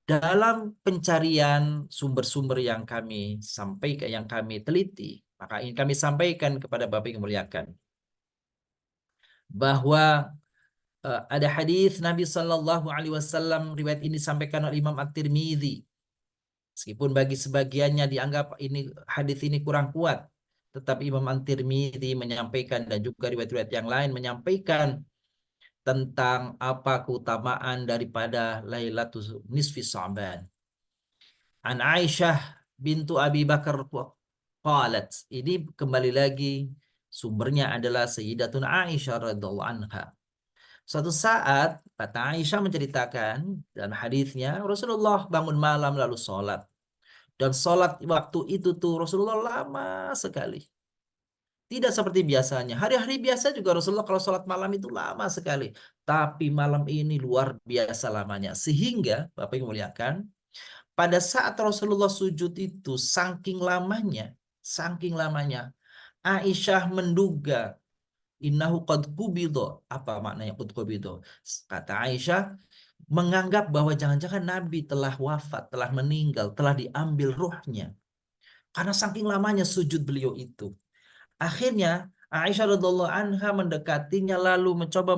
Dalam pencarian sumber-sumber yang kami sampaikan, yang kami teliti, maka ini kami sampaikan kepada Bapak yang muliakan bahwa ada hadis Nabi Shallallahu Alaihi Wasallam, riwayat ini disampaikan oleh Imam At-Tirmidzi. Meskipun bagi sebagiannya dianggap hadis ini kurang kuat, tetapi Imam At-Tirmidzi menyampaikan, dan juga riwayat-riwayat yang lain menyampaikan tentang apa keutamaan daripada Lailatul Nisfi Sya'ban. An Aisyah bintu Abi Bakar qalat, ini kembali lagi sumbernya adalah Sayyidatun Aisyah radhiallahu anha. Suatu saat kata Aisyah menceritakan dalam hadisnya, Rasulullah bangun malam lalu sholat. Dan sholat waktu itu tuh Rasulullah lama sekali. Tidak seperti biasanya. Hari-hari biasa juga Rasulullah kalau sholat malam itu lama sekali. Tapi malam ini luar biasa lamanya. Sehingga, Bapak Ibu muliakan, pada saat Rasulullah sujud itu saking lamanya, Aisyah menduga innahu qad qubido. Apa maknanya qad qubido? Kata Aisyah, menganggap bahwa jangan-jangan Nabi telah wafat, telah meninggal, telah diambil ruhnya. Karena saking lamanya sujud beliau itu. Akhirnya Aisyah radhiallahu anha mendekatinya lalu mencoba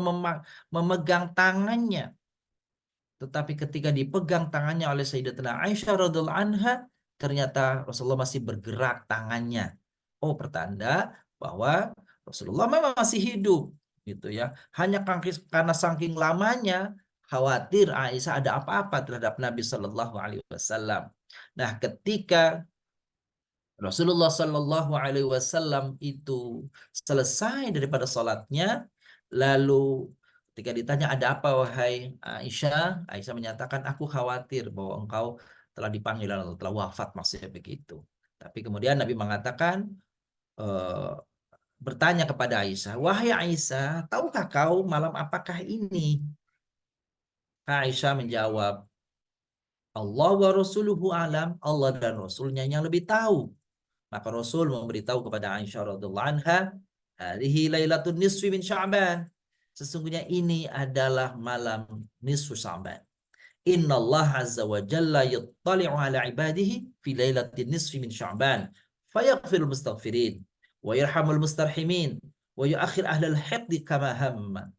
memegang tangannya. Tetapi ketika dipegang tangannya oleh Sayyidatina Aisyah radhiallahu anha, ternyata Rasulullah masih bergerak tangannya. Oh, pertanda bahwa Rasulullah memang masih hidup, gitu ya. Hanya karena saking lamanya khawatir Aisyah ada apa-apa terhadap Nabi Shallallahu Alaihi Wasallam. Nah, ketika Rasulullah Shallallahu Alaihi Wasallam itu selesai daripada sholatnya, lalu ketika ditanya ada apa wahai Aisyah, Aisyah menyatakan aku khawatir bahwa engkau telah dipanggil atau telah wafat, maksudnya begitu. Tapi kemudian Nabi mengatakan bertanya kepada Aisyah, wahai Aisyah, tahukah kau malam apakah ini? Aisyah menjawab, Allah wa rasuluhu alam, Allah dan Rasulnya yang lebih tahu. Maka Rasul memberitahu kepada Aisyah radhiallahu anha, "Hadhihi lailatul nisfi min Sya'ban." Sesungguhnya ini adalah malam nisfu Sya'ban. Inna Allah azza wa jalla yattali'u ala ibadihi fi lailatin nisfi min Sya'ban, fayaghfirul mustaghfirin wa yarhamul mustarhimin wa yuakhir ahlal hiqdi kama hamma.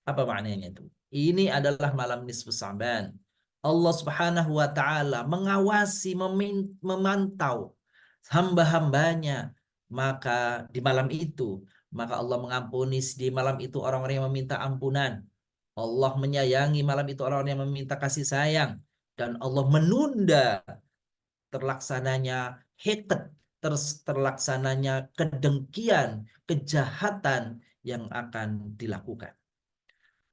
Apa maknanya itu? Ini adalah malam nisfu Sya'ban. Allah Subhanahu wa taala mengawasi, memantau hamba-hambanya, maka di malam itu maka Allah mengampuni di malam itu orang-orang yang meminta ampunan. Allah menyayangi malam itu orang-orang yang meminta kasih sayang, dan Allah menunda terlaksananya hiqd, terlaksananya kedengkian, kejahatan yang akan dilakukan.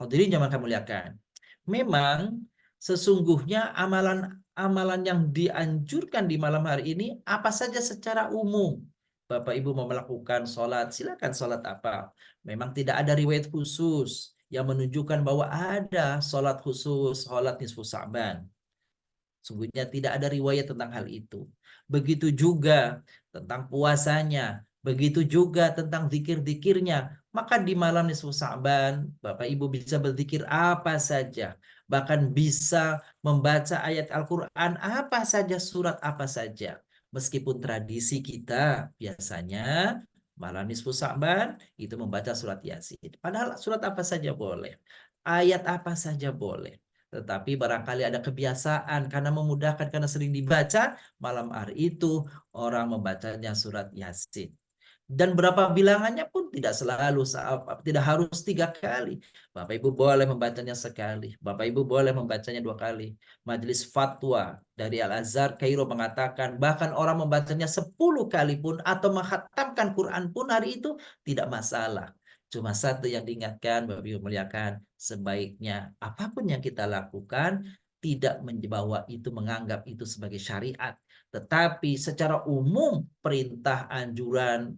Hadirin yang kami muliakan, memang sesungguhnya amalan yang dianjurkan di malam hari ini apa saja secara umum. Bapak Ibu mau melakukan sholat, silakan sholat apa. Memang tidak ada riwayat khusus yang menunjukkan bahwa ada sholat khusus, sholat nisfu Sya'ban. Sungguhnya tidak ada riwayat tentang hal itu. Begitu juga tentang puasanya, begitu juga tentang zikir-zikirnya. Maka di malam nisfu Sya'ban, Bapak Ibu bisa berzikir apa saja. Bahkan bisa membaca ayat Al-Quran apa saja, surat apa saja. Meskipun tradisi kita biasanya malam nisfu Sya'ban itu membaca surat Yasin. Padahal surat apa saja boleh. Ayat apa saja boleh. Tetapi barangkali ada kebiasaan karena memudahkan, karena sering dibaca, malam hari itu orang membacanya surat Yasin. Dan berapa bilangannya pun tidak selalu, tidak harus 3 kali. Bapak Ibu boleh membacanya sekali, Bapak Ibu boleh membacanya 2 kali. Majelis Fatwa dari Al-Azhar Kairo mengatakan bahkan orang membacanya 10 kali pun atau menghatamkan Quran pun hari itu tidak masalah. Cuma satu yang diingatkan, Bapak Ibu muliakan, sebaiknya apapun yang kita lakukan tidak membawa itu, menganggap itu sebagai syariat. Tetapi secara umum perintah anjuran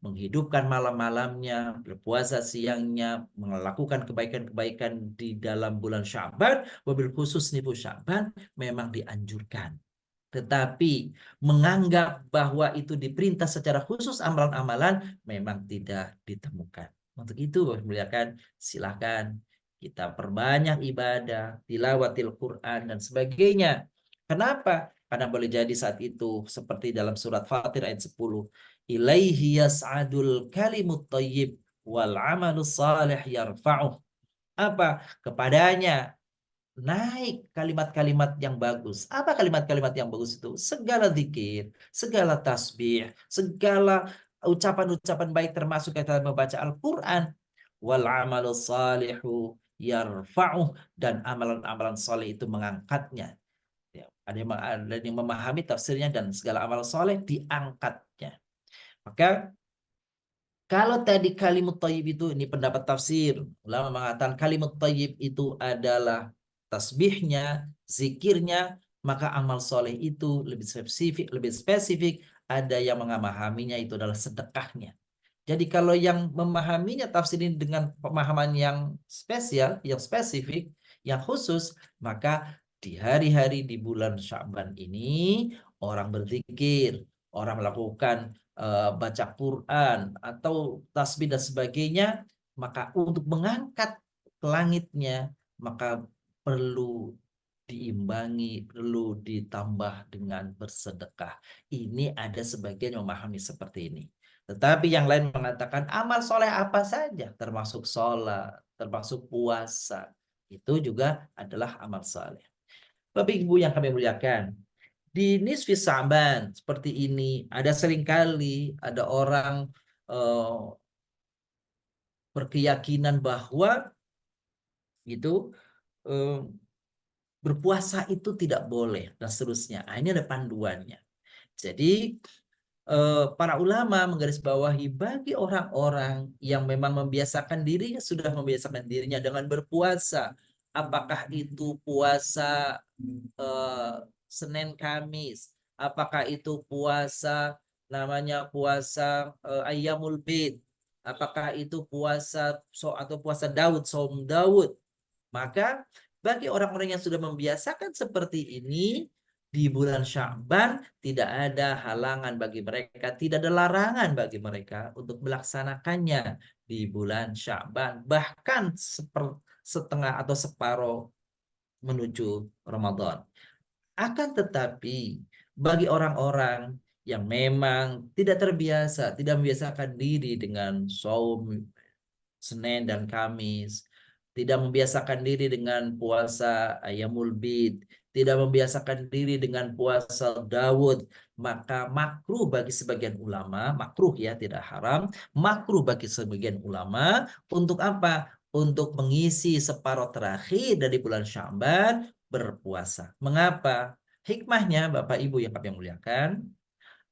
menghidupkan malam-malamnya, berpuasa siangnya, melakukan kebaikan-kebaikan di dalam bulan Sya'ban, wabil khusus nisfu Sya'ban, memang dianjurkan. Tetapi menganggap bahwa itu diperintah secara khusus amalan-amalan memang tidak ditemukan. Untuk itu, muliakan, silakan kita perbanyak ibadah, tilawatil Quran dan sebagainya. Kenapa? Karena boleh jadi saat itu seperti dalam surat Fatir ayat 10, ilaihi yas'adul kalimut thayyib wal amalus salih yarfa'uh. Kepadanya naik kalimat-kalimat yang bagus. Apa kalimat-kalimat yang bagus itu? Segala zikir, segala tasbih, segala ucapan-ucapan baik termasuk kita membaca Al-Quran. Wal amalus salihu yarfa'uh, dan amalan-amalan saleh itu mengangkatnya. Ya, ada yang memahami tafsirnya, dan segala amal soleh diangkatnya. Maka kalau tadi kalimat thayyib itu, ini pendapat tafsir, ulama mengatakan kalimat thayyib itu adalah tasbihnya, zikirnya, maka amal soleh itu lebih spesifik, ada yang memahaminya itu adalah sedekahnya. Jadi kalau yang memahaminya tafsir ini dengan pemahaman yang spesial, yang spesifik, yang khusus, maka di hari-hari di bulan Sya'ban ini orang berzikir, orang melakukan baca Quran atau tasbih dan sebagainya, maka untuk mengangkat ke langitnya maka perlu diimbangi, perlu ditambah dengan bersedekah. Ini ada sebagian yang memahami seperti ini. Tetapi yang lain mengatakan amal soleh apa saja, termasuk sholat, termasuk puasa, itu juga adalah amal soleh. Bapak Ibu yang kami muliakan, di nisfi Sa'ban seperti ini, ada seringkali ada orang berkeyakinan bahwa gitu berpuasa itu tidak boleh dan seterusnya. Nah, ini ada panduannya. Jadi para ulama menggarisbawahi bagi orang-orang yang memang membiasakan dirinya, sudah membiasakan dirinya dengan berpuasa, apakah itu puasa Senin Kamis, apakah itu puasa namanya puasa Ayyamul Bid, apakah itu puasa atau puasa Daud, Saum Daud, maka bagi orang-orang yang sudah membiasakan seperti ini, di bulan Sya'ban tidak ada halangan bagi mereka, tidak ada larangan bagi mereka untuk melaksanakannya di bulan Sya'ban, bahkan setengah atau separuh menuju Ramadan. Akan tetapi bagi orang-orang yang memang tidak terbiasa, tidak membiasakan diri dengan saum Senin dan Kamis, tidak membiasakan diri dengan puasa Ayyamul Bid, tidak membiasakan diri dengan puasa Daud, maka makruh bagi sebagian ulama, makruh ya, tidak haram, makruh bagi sebagian ulama untuk apa? Untuk mengisi separuh terakhir dari bulan Sya'ban berpuasa. Mengapa? Hikmahnya Bapak Ibu yang kami muliakan,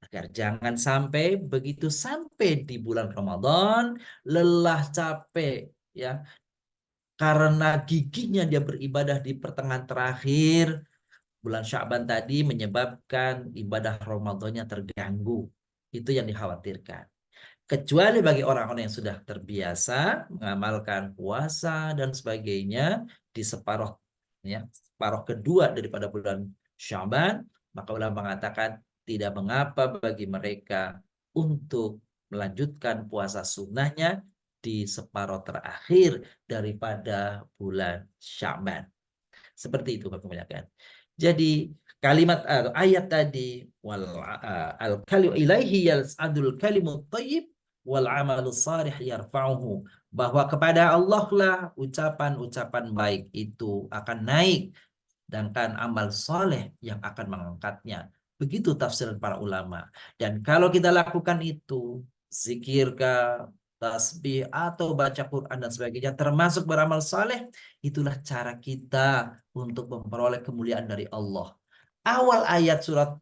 agar jangan sampai begitu sampai di bulan Ramadan lelah capek ya, karena gigihnya dia beribadah di pertengahan terakhir bulan Sya'ban tadi menyebabkan ibadah Ramadannya terganggu. Itu yang dikhawatirkan. Kecuali bagi orang-orang yang sudah terbiasa mengamalkan puasa dan sebagainya di separuh ya, separuh kedua daripada bulan Sya'ban, maka ulama mengatakan tidak mengapa bagi mereka untuk melanjutkan puasa sunnahnya di separuh terakhir daripada bulan Sya'ban. Seperti itu Bapak kebanyakan. Jadi kalimat ayat tadi wal al kalim ilaihi yas'adul kalimut thayyib wal amalus salih yarfa'uhu, bahwa kepada Allah lah ucapan-ucapan baik itu akan naik, sedangkan amal soleh yang akan mengangkatnya. Begitu tafsiran para ulama. Dan kalau kita lakukan itu, zikir tasbih atau baca Quran dan sebagainya, termasuk beramal soleh, itulah cara kita untuk memperoleh kemuliaan dari Allah. Awal ayat surat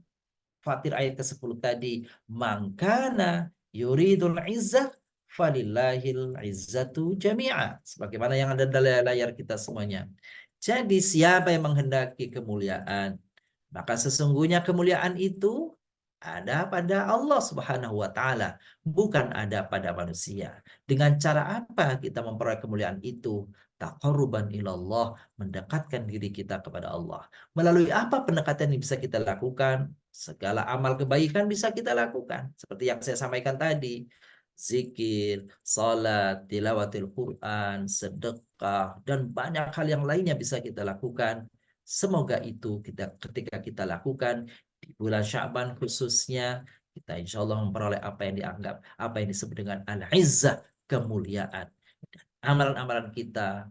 Fatir ayat ke-10 tadi, mangkana yuridul izzah falillahil izzatu jami'a, sebagaimana yang ada dalam layar kita semuanya. Jadi siapa yang menghendaki kemuliaan, maka sesungguhnya kemuliaan itu ada pada Allah Subhanahu wa taala, bukan ada pada manusia. Dengan cara apa kita memperoleh kemuliaan itu? Taqarruban ilallah, mendekatkan diri kita kepada Allah. Melalui apa pendekatan yang bisa kita lakukan? Segala amal kebaikan bisa kita lakukan. Seperti yang saya sampaikan tadi. Zikir, salat, tilawatil Quran, sedekah, dan banyak hal yang lainnya bisa kita lakukan. Semoga itu ketika kita lakukan di bulan Sya'ban khususnya, kita insya Allah memperoleh apa yang dianggap, apa yang disebut dengan al-izzah, kemuliaan. Amalan-amalan kita,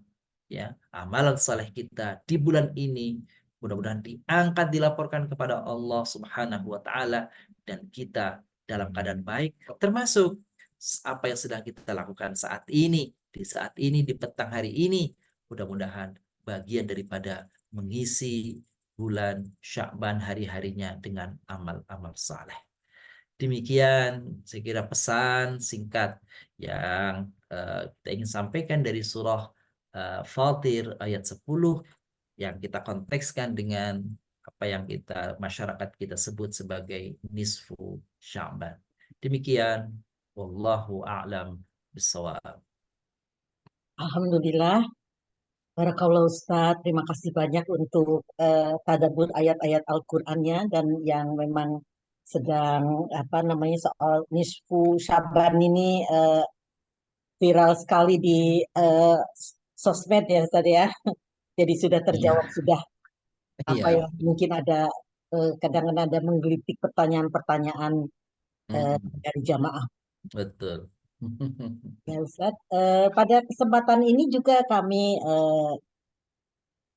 ya, amalan saleh kita di bulan ini mudah-mudahan diangkat, dilaporkan kepada Allah Subhanahu wa taala, dan kita dalam keadaan baik, termasuk apa yang sedang kita lakukan saat ini, di petang hari ini, mudah-mudahan bagian daripada mengisi bulan Sya'ban hari-harinya dengan amal-amal saleh. Demikian saya kira pesan singkat yang kita ingin sampaikan dari surah Fatir ayat 10 yang kita kontekskan dengan apa yang masyarakat kita sebut sebagai nisfu Sya'ban. Demikian, Wallahu a'lam bissawab. Alhamdulillah. Barakallah Ustadz, terima kasih banyak untuk tadabbur ayat-ayat Al-Qur'annya dan yang memang sedang apa namanya soal nisfu Syaban ini viral sekali di sosmed ya Ustadz ya. Jadi sudah terjawab Iya, sudah apa iya. yang mungkin ada kadang-kadang ada menggelitik pertanyaan-pertanyaan Mm, dari jamaah. betul. Ya Ustadz, pada kesempatan ini juga kami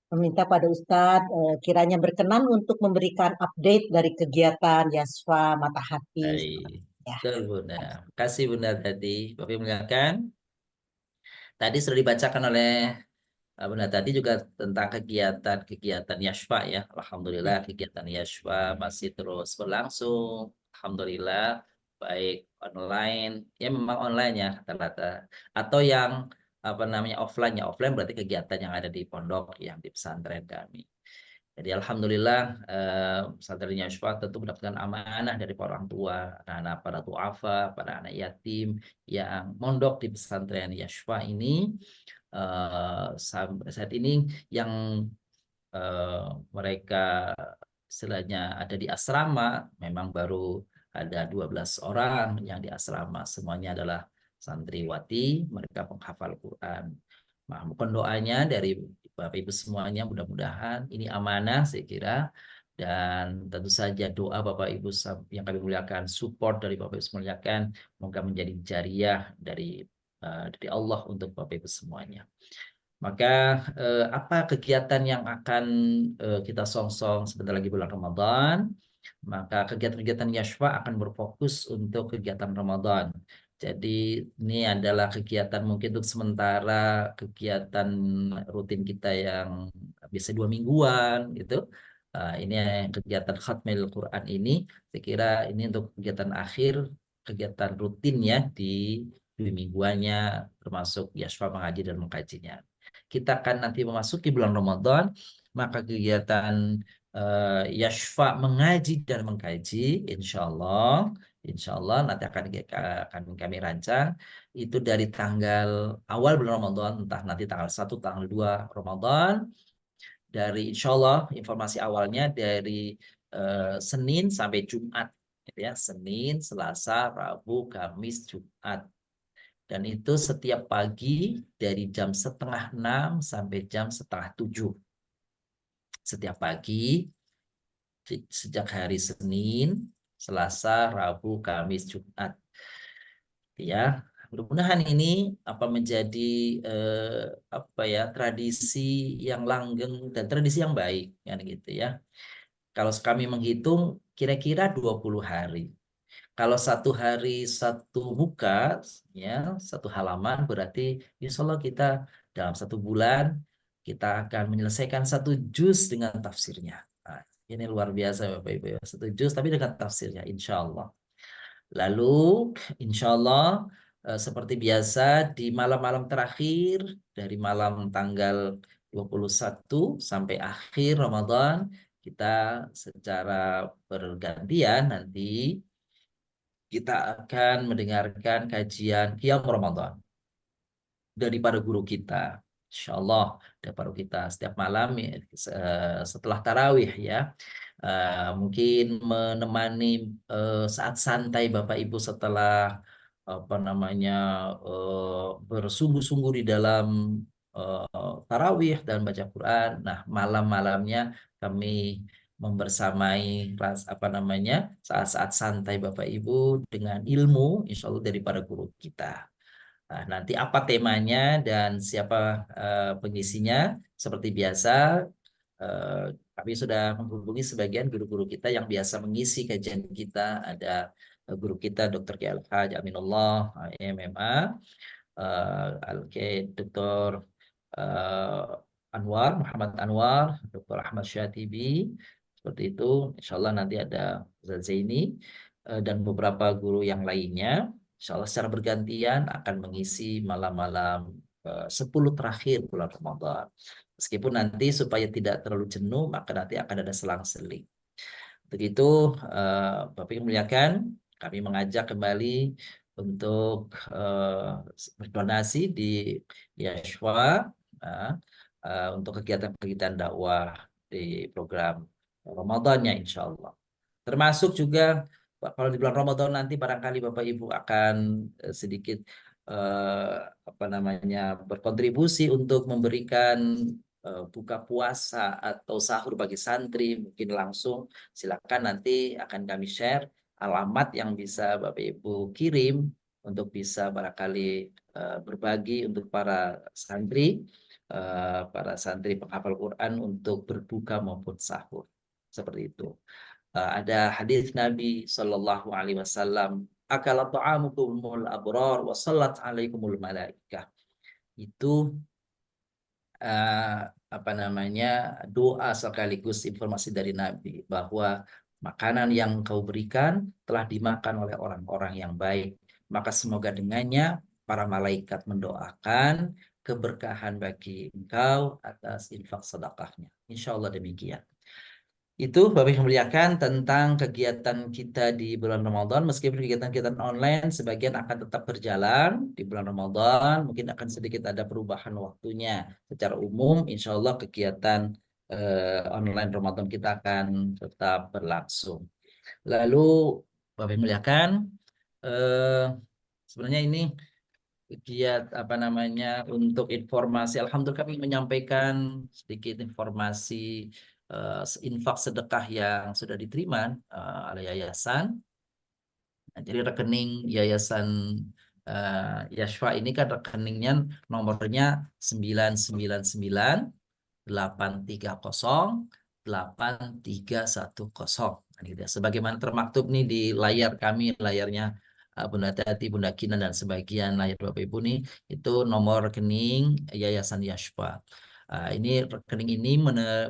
meminta pada Ustadz kiranya berkenan untuk memberikan update dari kegiatan Yasfa Mata Hati. Baik. Ya. Betul, Bunda. Kasih Bunda tadi. Bapak muliakan. Tadi sudah dibacakan oleh Bunda tadi juga tentang kegiatan Yashfa ya. Alhamdulillah kegiatan Yashfa masih terus berlangsung. Alhamdulillah baik online, ya memang online ya rata-rata. Atau yang apa namanya offline ya. Offline berarti kegiatan yang ada di pondok yang di pesantren kami. Jadi alhamdulillah pesantren Yashfa tentu mendapatkan amanah dari para orang tua, anak-anak para duafa, para anak yatim yang mondok di pesantren Yashfa ini sampai saat ini yang eh, mereka istilahnya ada di asrama memang baru ada 12 orang yang di asrama, semuanya adalah santriwati, mereka penghafal Quran. Mohon doanya dari Bapak Ibu semuanya, mudah-mudahan ini amanah saya kira, dan tentu saja doa Bapak Ibu yang kami muliakan, support dari Bapak Ibu muliakan, semoga menjadi jariah dari Allah untuk Bapak Ibu semuanya. Maka apa kegiatan yang akan kita songsong sebentar lagi bulan Ramadan? Maka kegiatan-kegiatan Yashfa akan berfokus untuk kegiatan Ramadan. Jadi ini adalah kegiatan mungkin untuk sementara, kegiatan rutin kita yang biasa 2 mingguan gitu. Ini kegiatan Khatmil Quran ini, saya kira ini untuk kegiatan akhir, kegiatan rutin ya di 2 mingguannya, termasuk Yashfa mengaji dan mengkajinya. Kita akan nanti memasuki bulan Ramadan, maka kegiatan Yashfa mengaji dan mengkaji, insya Allah nanti akan kami rancang itu dari tanggal awal bulan Ramadan, entah nanti tanggal 1, tanggal 2 Ramadan, dari insya Allah informasi awalnya dari Senin sampai Jumat, gitu ya, Senin, Selasa, Rabu, Kamis, Jumat. Dan itu setiap pagi dari jam 5:30 sampai jam 6:30. Setiap pagi sejak hari Senin, Selasa, Rabu, Kamis, Jumat. Ya, mudah-mudahan ini apa menjadi apa ya tradisi yang langgeng dan tradisi yang baik kan gitu ya. Kalau kami menghitung kira-kira 20 hari. Kalau 1 hari 1 muka, ya 1 halaman, berarti insya Allah kita dalam 1 bulan kita akan menyelesaikan 1 juz dengan tafsirnya. Nah, ini luar biasa Bapak Ibu ya. 1 juz tapi dengan tafsirnya insya Allah. Lalu insya Allah seperti biasa di malam-malam terakhir dari malam tanggal 21 sampai akhir Ramadan kita secara bergantian nanti kita akan mendengarkan kajian Qiyam Ramadan daripada guru kita. Insya Allah daripada kita setiap malam ya, setelah tarawih ya. Mungkin menemani saat santai Bapak Ibu setelah apa namanya bersungguh-sungguh di dalam tarawih dan baca Quran. Nah, malam-malamnya kami membersamai apa namanya saat-saat santai Bapak Ibu dengan ilmu insya Allah daripada guru kita. Nah, nanti apa temanya dan siapa pengisinya seperti biasa eh, kami sudah menghubungi sebagian guru-guru kita yang biasa mengisi kajian kita. Ada guru kita Dr. Ki Al-Haj Aminullah MMA, Dr. eh, Anwar, Muhammad Anwar, Dr. Ahmad Syatibi, seperti itu. Insya Allah nanti ada Ustaz Zaini dan beberapa guru yang lainnya. Insya Allah secara bergantian akan mengisi malam-malam 10 terakhir bulan Ramadan. Meskipun nanti supaya tidak terlalu jenuh, maka nanti akan ada selang-seling. Begitu, Bapak yang muliakan, kami mengajak kembali untuk berdonasi di Yashwa untuk kegiatan-kegiatan dakwah di program Ramadannya insya Allah. Termasuk juga kalau di bulan Ramadan nanti barangkali Bapak Ibu akan sedikit berkontribusi untuk memberikan buka puasa atau sahur bagi santri, mungkin langsung silakan nanti akan kami share alamat yang bisa Bapak Ibu kirim untuk bisa barangkali berbagi untuk para santri penghafal Quran untuk berbuka maupun sahur. Seperti itu. Ada hadis Nabi Shallallahu Alaihi Wasallam, akala ta'amukumul abrar wa sallat alaikumul malaikah. Itu doa sekaligus informasi dari Nabi bahwa makanan yang kau berikan telah dimakan oleh orang-orang yang baik, maka semoga dengannya para malaikat mendoakan keberkahan bagi engkau atas infak sedekahnya. Insya Allah demikian. Itu Bapak yang memuliakan tentang kegiatan kita di bulan Ramadan. Meskipun kegiatan-kegiatan online sebagian akan tetap berjalan di bulan Ramadan, mungkin akan sedikit ada perubahan waktunya. Secara umum, insya Allah kegiatan online Ramadan kita akan tetap berlangsung. Lalu Bapak yang memuliakan, sebenarnya ini untuk informasi. Alhamdulillah kami menyampaikan sedikit informasi infak sedekah yang sudah diterima oleh yayasan. Nah, jadi rekening yayasan Yashwa ini kan rekeningnya nomornya 999-830-8310. Sebagaimana termaktub nih di layar kami, layarnya Bunda Tati, Bunda Kina, dan sebagian layar Bapak Ibu nih, itu nomor rekening Yayasan Yashwa. Ini rekening ini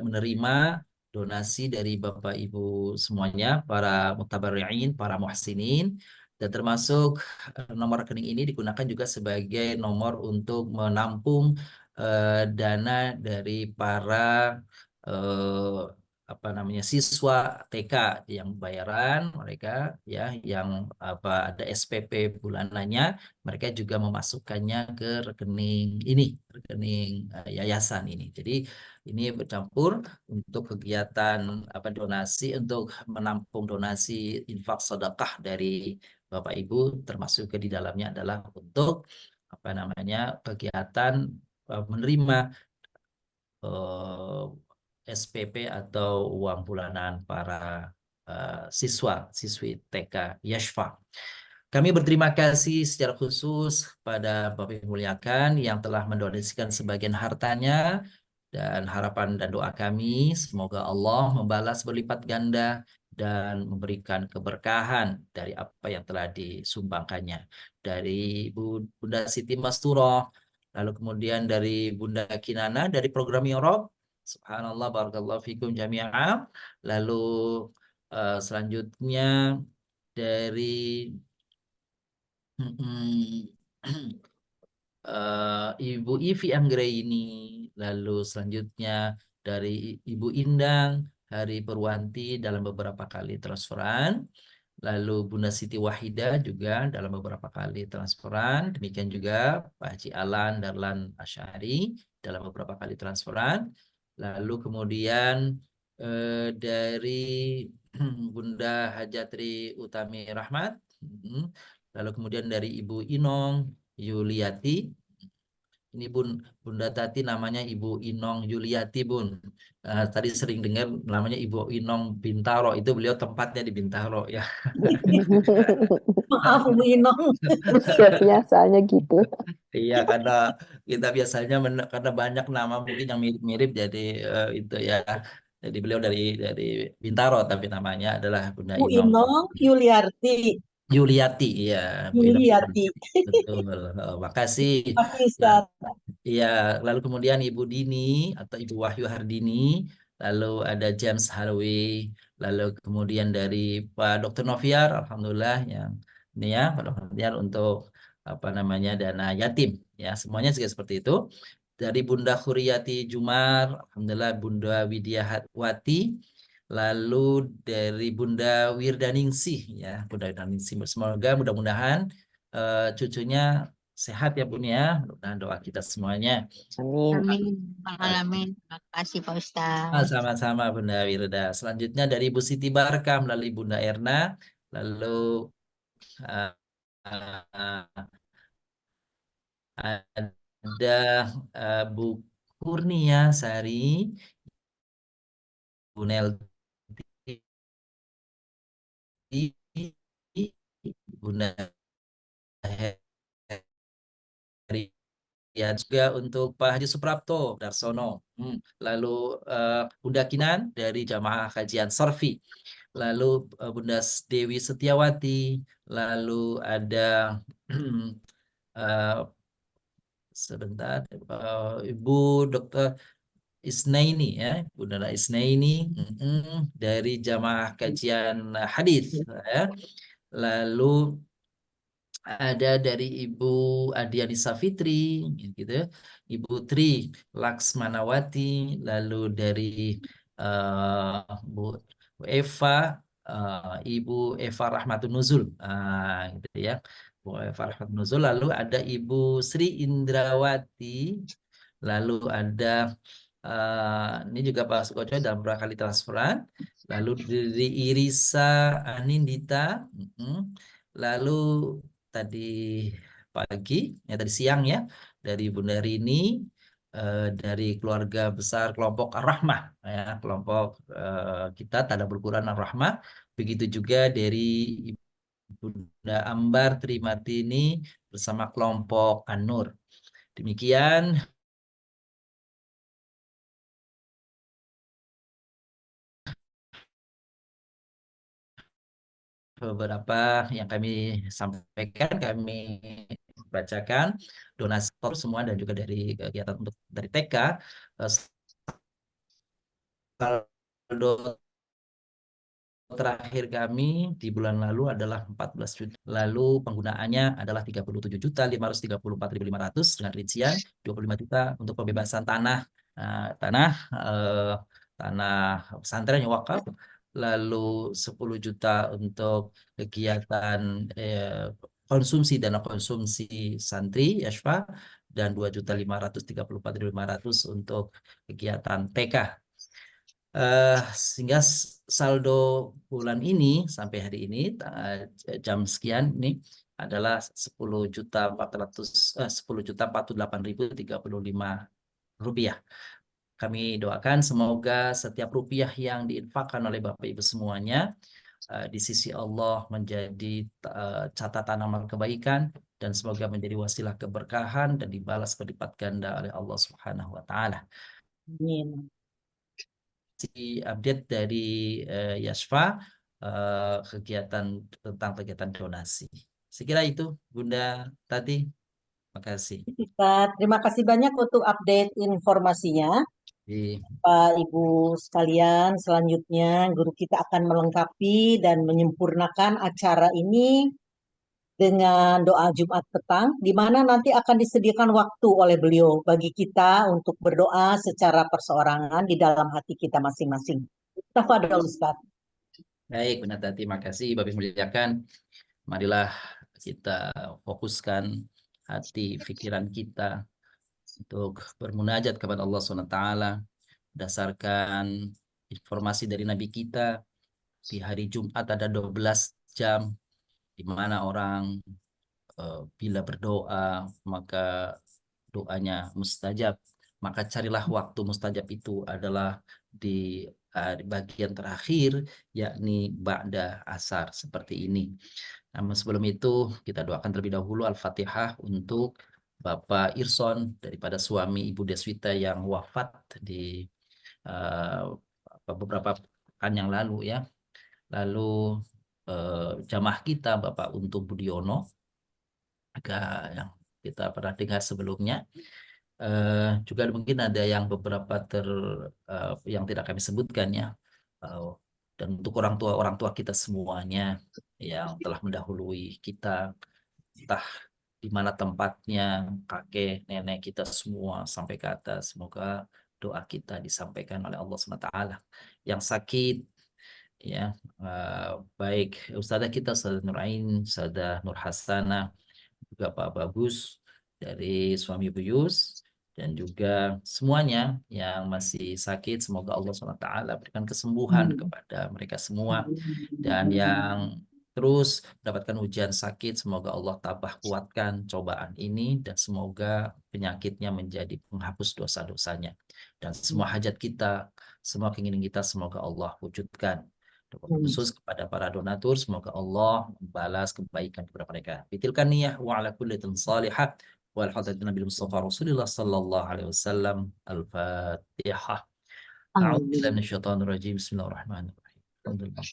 menerima donasi dari Bapak Ibu semuanya, para mutabarri'in, para muhsinin, dan termasuk nomor rekening ini digunakan juga sebagai nomor untuk menampung dana dari para siswa TK yang bayaran mereka ya, yang ada SPP bulanannya, mereka juga memasukkannya ke rekening ini, rekening yayasan ini. Jadi ini bercampur untuk kegiatan donasi, untuk menampung donasi infak sedekah dari Bapak Ibu, termasuk di dalamnya adalah untuk kegiatan menerima SPP atau uang bulanan para siswi TK Yashwa. Kami berterima kasih secara khusus pada Bapak Ibu muliakan yang telah mendonasikan sebagian hartanya, dan harapan dan doa kami semoga Allah membalas berlipat ganda dan memberikan keberkahan dari apa yang telah disumbangkannya. Dari Bunda Siti Masturoh, lalu kemudian dari Bunda Kinana dari program Europe. Subhanallah, barakallahu fikum jami'ah. Lalu selanjutnya dari Ibu Ivi Anggraini, lalu selanjutnya dari Ibu Indang Hari Perwanti dalam beberapa kali transferan, lalu Bunda Siti Wahida juga dalam beberapa kali transferan, demikian juga Pak Haji Alan Darlan Asy'ari dalam beberapa kali transferan, lalu kemudian dari Bunda Hajatri Utami Rahmat, lalu kemudian dari Ibu Inong Yuliati. Ini Bunda Tati namanya Ibu Inong Yuliati, Bun. Tadi sering dengar namanya Ibu Inong Bintaro. Itu beliau tempatnya di Bintaro ya. Maaf Bu Inong. Biasanya gitu. Iya, karena kita biasanya karena banyak nama mungkin yang mirip-mirip, jadi itu ya. Jadi beliau dari Bintaro, tapi namanya adalah Bunda Bu Inong Inong Yuliarti. Yuliati, ya. Bu Inong. Yuliati. Betul. Makasih. Makasih Ustaz. Iya, lalu kemudian Ibu Dini atau Ibu Wahyu Hardini, lalu ada James Harvey, lalu kemudian dari Pak Dr. Noviar, alhamdulillah yang ini ya, Pak Dr. Noviar untuk dana yatim, ya semuanya juga seperti itu. Dari Bunda Khuriyati Jumar, alhamdulillah Bunda Widyawati, lalu dari Bunda Wirdaningsih, ya Bunda Wirdaningsih, semoga mudah-mudahan cucunya sehat ya Bun ya. Mudah-mudahan doa kita semuanya. Amin. Amin. Alamin. Terima kasih Pak Ustadz. Sama-sama Bunda Wirda. Selanjutnya dari Ibu Siti Barkah melalui Bunda Erna, lalu uh, uh, ada Bu Kurnia Sari, Bu Neldi, Bunda Heri, ya juga untuk Pak Haji Suprapto Darsono. Lalu Bunda Kinan dari Jamaah Kajian Sorfi, lalu Bunda Dewi Setiawati, lalu ada sebentar Ibu Dokter Isnaini ya, Bunda Isnaini dari Jamaah Kajian Hadis ya. Lalu ada dari Ibu Adiani Safitri gitu ya, Ibu Tri Laksmanawati, lalu dari Bu Eva, Ibu Eva Rahmatun Nuzul, gitu ya, Bu Eva Rahmatun Nuzul. Lalu ada Ibu Sri Indrawati, lalu ada ini juga Pak Sukoco dalam beberapa kali transferan, lalu dari Irisa Anindita, lalu tadi pagi, ya tadi siang ya, dari Bunda Rini, dari keluarga besar kelompok Ar-Rahmah, ya, kelompok kita Tadabbur Quran Ar-Rahmah. Begitu juga dari Bunda Ambar Trimartini bersama kelompok An-Nur. Demikian beberapa yang kami sampaikan, kami bacakan donatur semua dan juga dari kegiatan untuk dari TK. Saldo terakhir kami di bulan lalu adalah 14 juta. Lalu penggunaannya adalah 37.534.500 dengan rincian 25 juta untuk pembebasan tanah tanah pesantren yang wakaf. Lalu 10 juta untuk kegiatan konsumsi dana konsumsi santri Yashfa, dan 2.534.500 untuk kegiatan TK. Sehingga saldo bulan ini sampai hari ini jam sekian ini adalah 10.448.035 rupiah. Kami doakan semoga setiap rupiah yang diinfakkan oleh Bapak Ibu semuanya di sisi Allah menjadi catatan amal kebaikan, dan semoga menjadi wasilah keberkahan dan dibalas berlipat ganda oleh Allah Subhanahu wa taala. Amin. Update dari Yashfa kegiatan tentang kegiatan donasi. Sekira itu Bunda Tati. Makasih. Terima kasih banyak untuk update informasinya. Di Pak Ibu sekalian, selanjutnya guru kita akan melengkapi dan menyempurnakan acara ini dengan doa Jumat petang, di mana nanti akan disediakan waktu oleh beliau bagi kita untuk berdoa secara perseorangan di dalam hati kita masing-masing. Tafadhol Ustaz. Baik, Bunda Tati, makasih. Bapak muliakan. Marilah kita fokuskan hati, pikiran kita untuk bermunajat kepada Allah SWT berdasarkan informasi dari Nabi kita. Di hari Jumat ada 12 jam di mana orang bila berdoa maka doanya mustajab. Maka carilah waktu mustajab itu adalah di bagian terakhir, yakni ba'da asar seperti ini. Namun sebelum itu kita doakan terlebih dahulu Al-Fatihah untuk Bapak Irson daripada suami Ibu Deswita yang wafat di beberapa pekan yang lalu ya. Lalu jamaah kita Bapak Untung Budiono yang kita pernah dengar sebelumnya. Juga mungkin ada yang beberapa yang tidak kami sebutkan ya. Dan untuk orang tua kita semuanya yang telah mendahului kita, entah di mana tempatnya, kakek, nenek kita semua sampai ke atas. Semoga doa kita disampaikan oleh Allah SWT. Yang sakit, ya baik Ustazah kita, Ustazah Nur Ain, Ustazah Nur Hasanah, juga Pak Bagus dari suami Buyus, dan juga semuanya yang masih sakit, semoga Allah SWT berikan kesembuhan kepada mereka semua, dan yang terus mendapatkan ujian sakit, semoga Allah tabah kuatkan cobaan ini, dan semoga penyakitnya menjadi penghapus dosa-dosanya, dan semua hajat kita, semua keinginan kita, semoga Allah wujudkan. Khusus kepada para donatur, semoga Allah membalas kebaikan kepada mereka. Bitilkan niyah wa ala kulli salihah wa al-hadratin Nabi Mustafa Rasulullah sallallahu alaihi wasallam. Al-Fatihah. A'udzu billahi minasyaitonir rajim. Bismillahirrahmanirrahim. Alhamdulillah.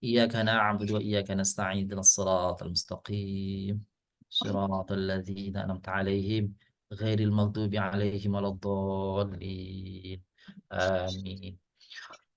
Iyyaka na'budu wa iyyaka nasta'in. Ihdinas siratal mustaqim. Shiratal ladzina an'amta 'alaihim ghairil maghdubi 'alaihim waladdallin. Amin.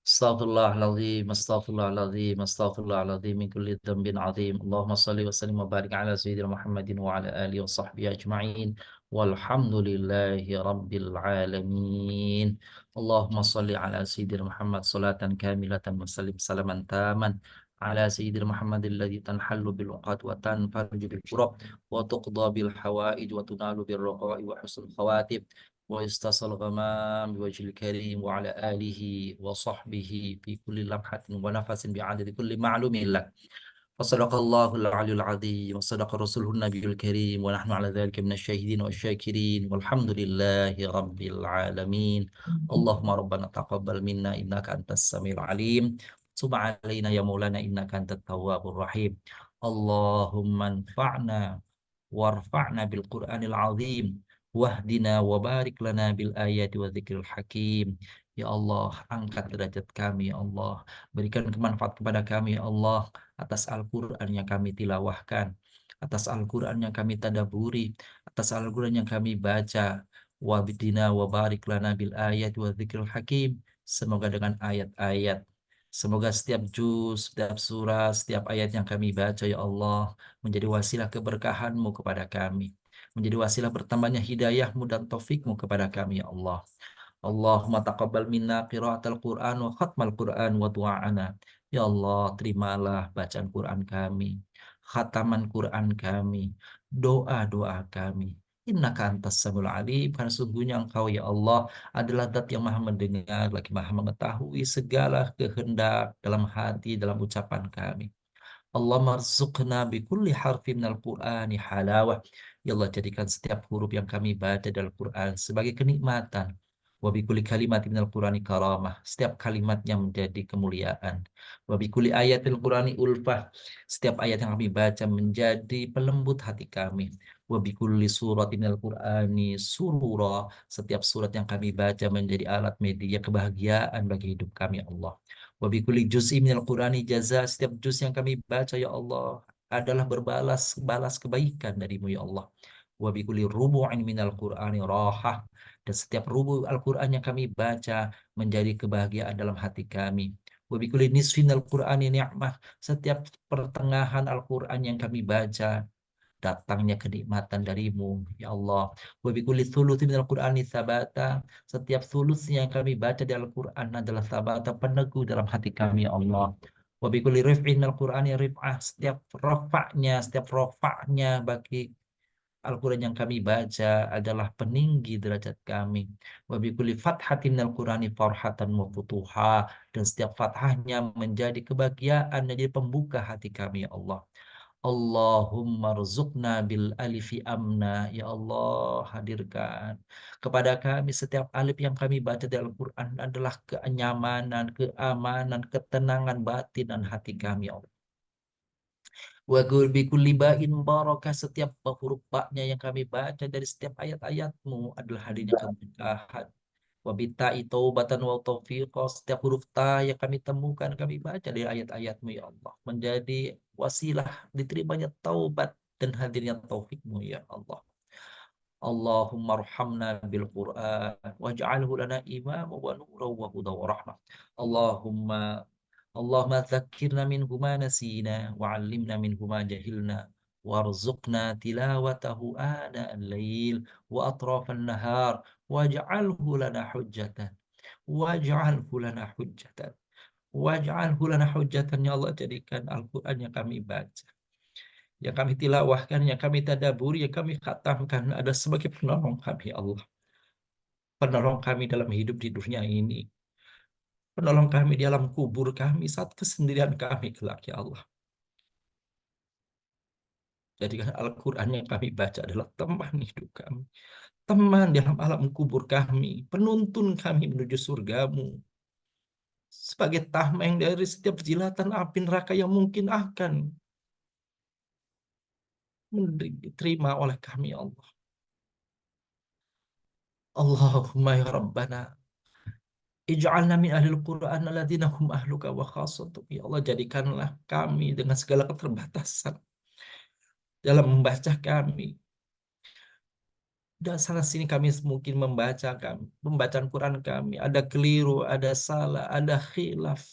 Astaghfirullahaladzim, astaghfirullahaladzim, astaghfirullahaladzim min kulli dhanbin azim. Allahumma salli wa sallim wa barik ala sayyidina Muhammadin wa ala alihi wa sahbihi ajma'in. Walhamdulillahi rabbil alamin. Allahumma salli ala sayyidina Muhammad salatan kamilatan wa sallim salaman taman ala sayyidina Muhammadin alladhi tanhallu bil uqad wa tanfarju bil kurab wa tuqda bil hawaij wa tunalu bil raqa'i wa husnul khawatib. ويستصل الغمام بوجه الكريم وعلى آله وصحبه في كل لمحة ونفس بعدد كل معلوم لك. وصدق الله العلي العظيم وصدق رسوله النبي الكريم ونحن على ذلك من الشاهدين والشاكرين والحمد لله رب العالمين. اللهم ربنا تقبل منا إنك أنت السميع العليم. تب علينا يا مولانا إنك أنت التواب الرحيم. اللهم انفعنا وارفعنا بالقرآن العظيم wahdina wa barik lana bil ayati wa dzikril hakim. Ya Allah, angkat derajat kami ya Allah, berikan kemanfaat kepada kami ya Allah atas Al-Qur'an yang kami tilawahkan, atas Al-Qur'an yang kami tadabburi, atas Al-Qur'an yang kami baca. Wahdina wa barik lana bil ayati wa dzikril hakim. Semoga dengan ayat-ayat, semoga setiap juz, setiap surah, setiap ayat yang kami baca ya Allah menjadi wasilah keberkahan-Mu kepada kami, menjadi wasilah bertambahnya hidayahmu dan taufikmu kepada kami ya Allah. Allahumma taqabbal minna qiraatal Qur'an wa khatmal Qur'an wa du'ana. Ya Allah, terimalah bacaan Quran kami, khataman Quran kami, doa-doa kami. Innaka antas samiul alim, karena sungguhnya Engkau ya Allah adalah zat yang maha mendengar lagi maha mengetahui segala kehendak dalam hati, dalam ucapan kami. Allahumma rzuqna bi kulli harfin minal Qur'ani halawah. Ya Allah, jadikan setiap huruf yang kami baca dalam Quran sebagai kenikmatan. Wa bi kulli kalimatin minal Qur'ani karamah. Setiap kalimatnya menjadi kemuliaan. Wa bi kulli ayatil Qur'ani ulfah. Setiap ayat yang kami baca menjadi pelembut hati kami. Wa bi kulli suratin minal Qur'ani surura. Setiap surat yang kami baca menjadi alat media kebahagiaan bagi hidup kami ya Allah. Wa bi kulli juz'in minal Qur'ani jaza. Setiap juz yang kami baca ya Allah adalah balas kebaikan darimu ya Allah. Wa bi kulli rubu'in minal Qur'ani rahah. Dan setiap rubu' Al-Qur'an yang kami baca menjadi kebahagiaan dalam hati kami. Wa bi kulli nisfin al-Qur'ani ni'mah. Setiap pertengahan Al-Qur'an yang kami baca datangnya kenikmatan darimu ya Allah. Wa bi kulli thulutsin minal Qur'ani tsabata. Setiap thuluts yang kami baca di Al-Qur'an adalah tsabata, peneguh dalam hati kami ya Allah. Wa bi kulli rif'in minal Qur'ani rif'ah. Setiap rofaknya bagi Al-Quran yang kami baca adalah peninggi derajat kami. Wa bi kulli fathatin minal Qur'ani farhatan wa futuha. Dan setiap fathahnya menjadi kebahagiaan, menjadi pembuka hati kami ya Allah. Allahumma rzuqna bil alifi amna. Ya Allah, hadirkan kepada kami setiap alif yang kami baca di Al-Quran adalah kenyamanan, keamanan, ketenangan batin dan hati kami ya Allah. Wa bi kulli ba'in barakah. Setiap huruf ba-nya yang kami baca dari setiap ayat-ayat-Mu adalah hadirnya keberkahan. Wa bitta'i taubatan wa taufiqah. Setiap huruf ta yang kami temukan, kami baca dari ayat-ayat-Mu ya Allah, menjadi wasilah diterimanya taubat dan hadirnya taufik-Mu ya Allah. Allahumma arhamna bil Qur'an waj'alhu lana imama wa nuran wa hudan wa rahmah. Allahumma dzakkirna minhu ma nasina wa 'allimna minhu ma jahilna warzuqna tilawatahu ana al-lail wa atrafan nahar waj'alhu lana hujjatan waj'alhu lana hujjatan waj'alhu lana hujjatan. Ya Allah, jadikan Al-Qur'an yang kami baca yang kami tilawahkan, yang kami tadaburi, yang kami khatamkan ada sebagai penolong kami, Allah. Penolong kami dalam hidup di dunia ini. Penolong kami di alam kubur kami saat kesendirian kami kelak, ya Allah. Jadikan Al-Quran yang kami baca adalah teman hidup kami. Teman dalam alam kubur kami. Penuntun kami menuju surgamu. Sebagai tameng dari setiap jilatan api neraka yang mungkin akan diterima oleh kami, ya Allah. Allahumma ya Rabbana. Ij'alna min ahlil Qur'an alladzina hum ahluka wa khassatuka. Ya Allah, jadikanlah kami dengan segala keterbatasan dalam membaca kami. Dan sana sini kami mungkin membaca Quran kami ada keliru, ada salah, ada khilaf.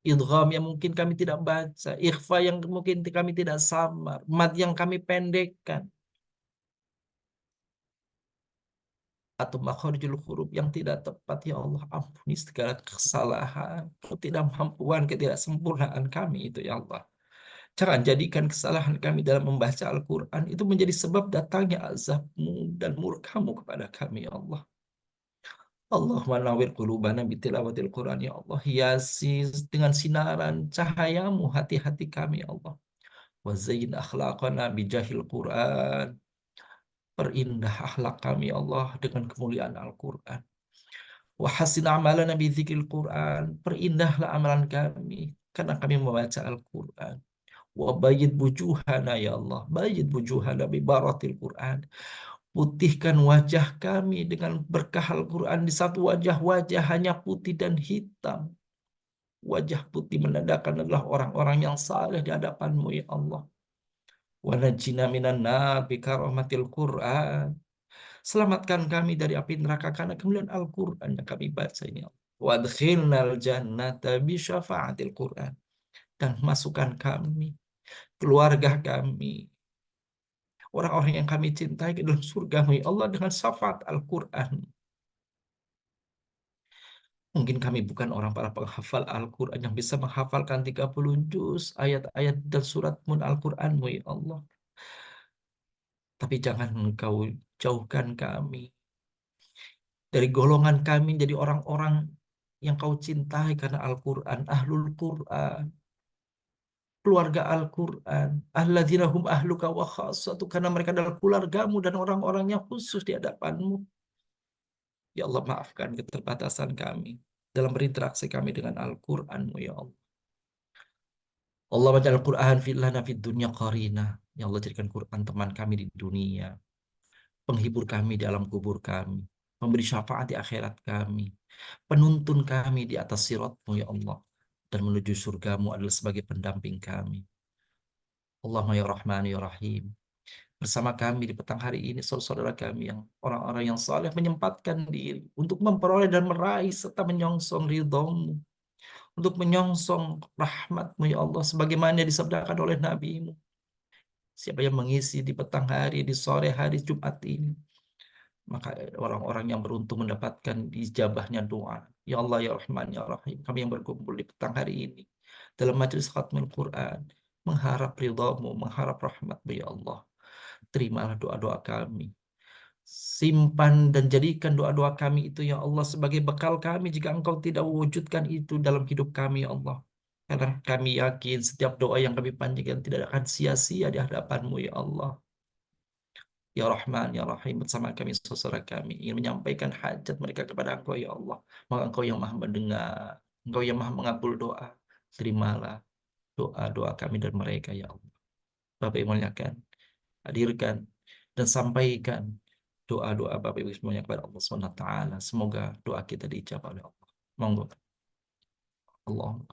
Idgham yang mungkin kami tidak baca, ikhfa yang mungkin kami tidak samar, mad yang kami pendekkan, atau makharijul huruf yang tidak tepat, ya Allah, ampuni segala kesalahan, ketidakmampuan, ketidaksempurnaan kami itu, ya Allah. Jangan jadikan kesalahan kami dalam membaca Al-Quran itu menjadi sebab datangnya azab-Mu dan murka-Mu kepada kami, ya Allah. Allahumma nawwir qulubana bitilawatil Quran, ya Allah. Hiasi dengan sinaran cahayamu hati-hati kami, ya Allah. Wa zayyin akhlaqana bijahil Quran. Perindah akhlak kami, ya Allah, dengan kemuliaan Al-Quran. Wa hasin amalana bidzikril Quran. Perindahlah amalan kami karena kami membaca Al-Quran. Wa bayyid wujuhana, ya Allah. Bayyid wujuhana bi baratil Quran. Putihkan wajah kami dengan berkah Al-Quran. Di satu wajah-wajah hanya putih dan hitam. Wajah putih menandakan adalah orang-orang yang saleh di hadapan-Mu, ya Allah. Wa najjina minan nar bi karamatil Quran. Selamatkan kami dari api neraka karena kemuliaan Al-Quran yang kami baca ini, ya Allah. Wa adkhilnal jannata bi syafaatil Quran. Dan masukkan kami, keluarga kami, orang-orang yang kami cintai ke dalam surga-Mu, ya Allah, dengan syafaat Al-Quran. Mungkin kami bukan orang para penghafal Al-Quran yang bisa menghafalkan 30 juz, ayat-ayat dan surat mun Al-Quran-Mu, ya Allah. Tapi jangan Engkau jauhkan kami dari golongan kami jadi orang-orang yang Kau cintai karena Al-Quran, Ahlul Quran, keluarga Al-Quran, alladzina hum ahluka wa khassatu, karena mereka adalah keluarga-Mu dan orang-orang yang khusus di hadapan-Mu. Ya Allah, maafkan keterbatasan kami dalam berinteraksi kami dengan Al-Quran-Mu, ya Allah. Allah bacaan Al-Quran lana fid dunya qarina. Ya Allah, jadikan Quran teman kami di dunia, penghibur kami di alam kubur kami, memberi syafaat di akhirat kami, penuntun kami di atas sirat-Mu, ya Allah, dan menuju surga-Mu adalah sebagai pendamping kami. Allahumma ya Rahman ya Rahim. Bersama kami di petang hari ini, saudara-saudara kami yang orang-orang yang saleh menyempatkan diri untuk memperoleh dan meraih serta menyongsong ridho-Mu, untuk menyongsong rahmat-Mu, ya Allah, sebagaimana disabdakan oleh Nabi-Mu. Siapa yang mengisi di petang hari, di sore hari Jumat ini, maka orang-orang yang beruntung mendapatkan dijabahnya doa. Ya Allah, ya Rahman, ya Rahim. Kami yang berkumpul di petang hari ini dalam majelis khatmul Quran, mengharap ridha-Mu, mengharap rahmat-Mu, ya Allah. Terimalah doa-doa kami. Simpan dan jadikan doa-doa kami itu, ya Allah, sebagai bekal kami jika Engkau tidak mewujudkan itu dalam hidup kami, ya Allah. Karena kami yakin setiap doa yang kami panjatkan tidak akan sia-sia di hadapan-Mu, ya Allah. Ya Rahman, Ya Rahim, bersama kami, saudara kami ingin menyampaikan hajat mereka kepada Engkau, ya Allah. Maka Engkau yang maha mendengar, Engkau yang maha mengabul doa. Terimalah doa-doa kami dan mereka, ya Allah. Bapak yang muliakan, hadirkan dan sampaikan doa-doa Bapak Ibu semuanya kepada Allah SWT. Semoga doa kita dijawab oleh Allah. Monggo. Allah.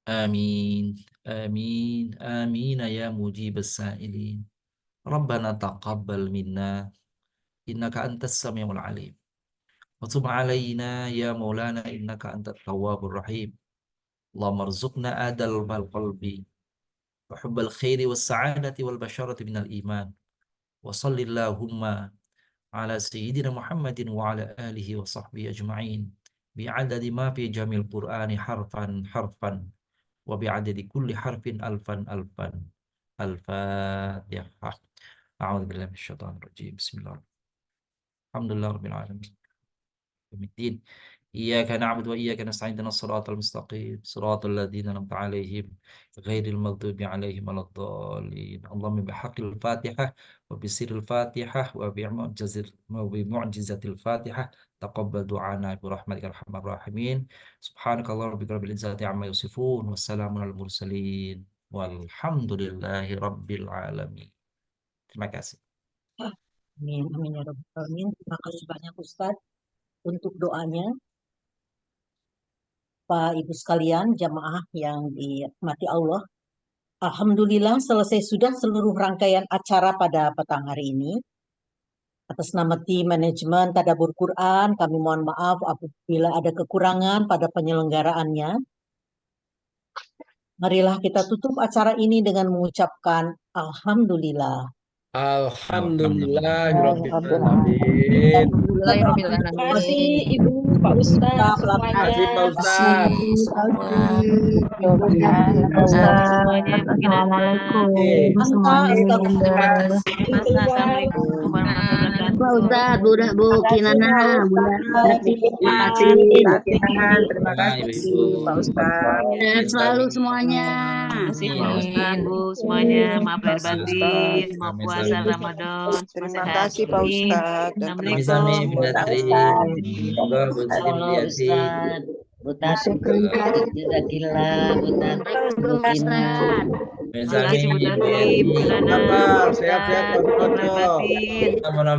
آمين آمين آمين يا مجيب السائلين ربنا تقبل منا إنك أنت السميع العليم وتب علينا يا مولانا إنك أنت التواب الرحيم اللهم ارزقنا آدل القلب وحب الخير والسعادة والبشرة من الإيمان وصل اللهم على سيدنا محمد وعلى آله وصحبه أجمعين بعدد ما في جميع القرآن حرفا حرفا وبعدد كل حرف ألفا ألفا الفاتحة أعوذ بالله من الشيطان الرجيم بسم الله الحمد لله رب العالمين يوم الدين إياك نعبد وإياك نستعين اهدنا الصراط المستقيم صراط الذين أنعمت عليهم غير المغضوب عليهم ولا الضالين اللهم بحق الفاتحة وبسر الفاتحة وبمعجزة الفاتحة تقبل دعانا برحمتك يا أرحم الراحمين سبحانك اللهم ربك رب العزة عما يصفون والسلام على المرسلين والحمد لله رب العالمين. Terima kasih. Amin, amin ya Rabbal Alamin. Terima kasih banyak Ustadz untuk doanya. Pak Ibu sekalian, jamaah yang dirahmati Allah. Alhamdulillah selesai sudah seluruh rangkaian acara pada petang hari ini. Atas nama tim manajemen Tadabbur Quran, kami mohon maaf apabila ada kekurangan pada penyelenggaraannya. Marilah kita tutup acara ini dengan mengucapkan Alhamdulillah. Alhamdulillahirrabbilalamin. Terima kasih Ibu, Pak Ustadz, semuanya. Terima kasih Pak Ustadz. Assalamualaikum. Assalamualaikum warahmatullahi wabarakatuh. Pak Ustadz, Bu Kinana, Bunda Rati, terima kasih. Terima kasih Pak Ustadz. Sehat selalu semuanya. Terima kasih Pak Ustadz, Bu semuanya. Maaf lahir batin, mau puasa Ramadan. Terima kasih Pak Ustadz. Assalamualaikum. Butat Jazakillah, Butat Bukina. Terima kasih Butat. Sehat-sehat Pak Ustadz.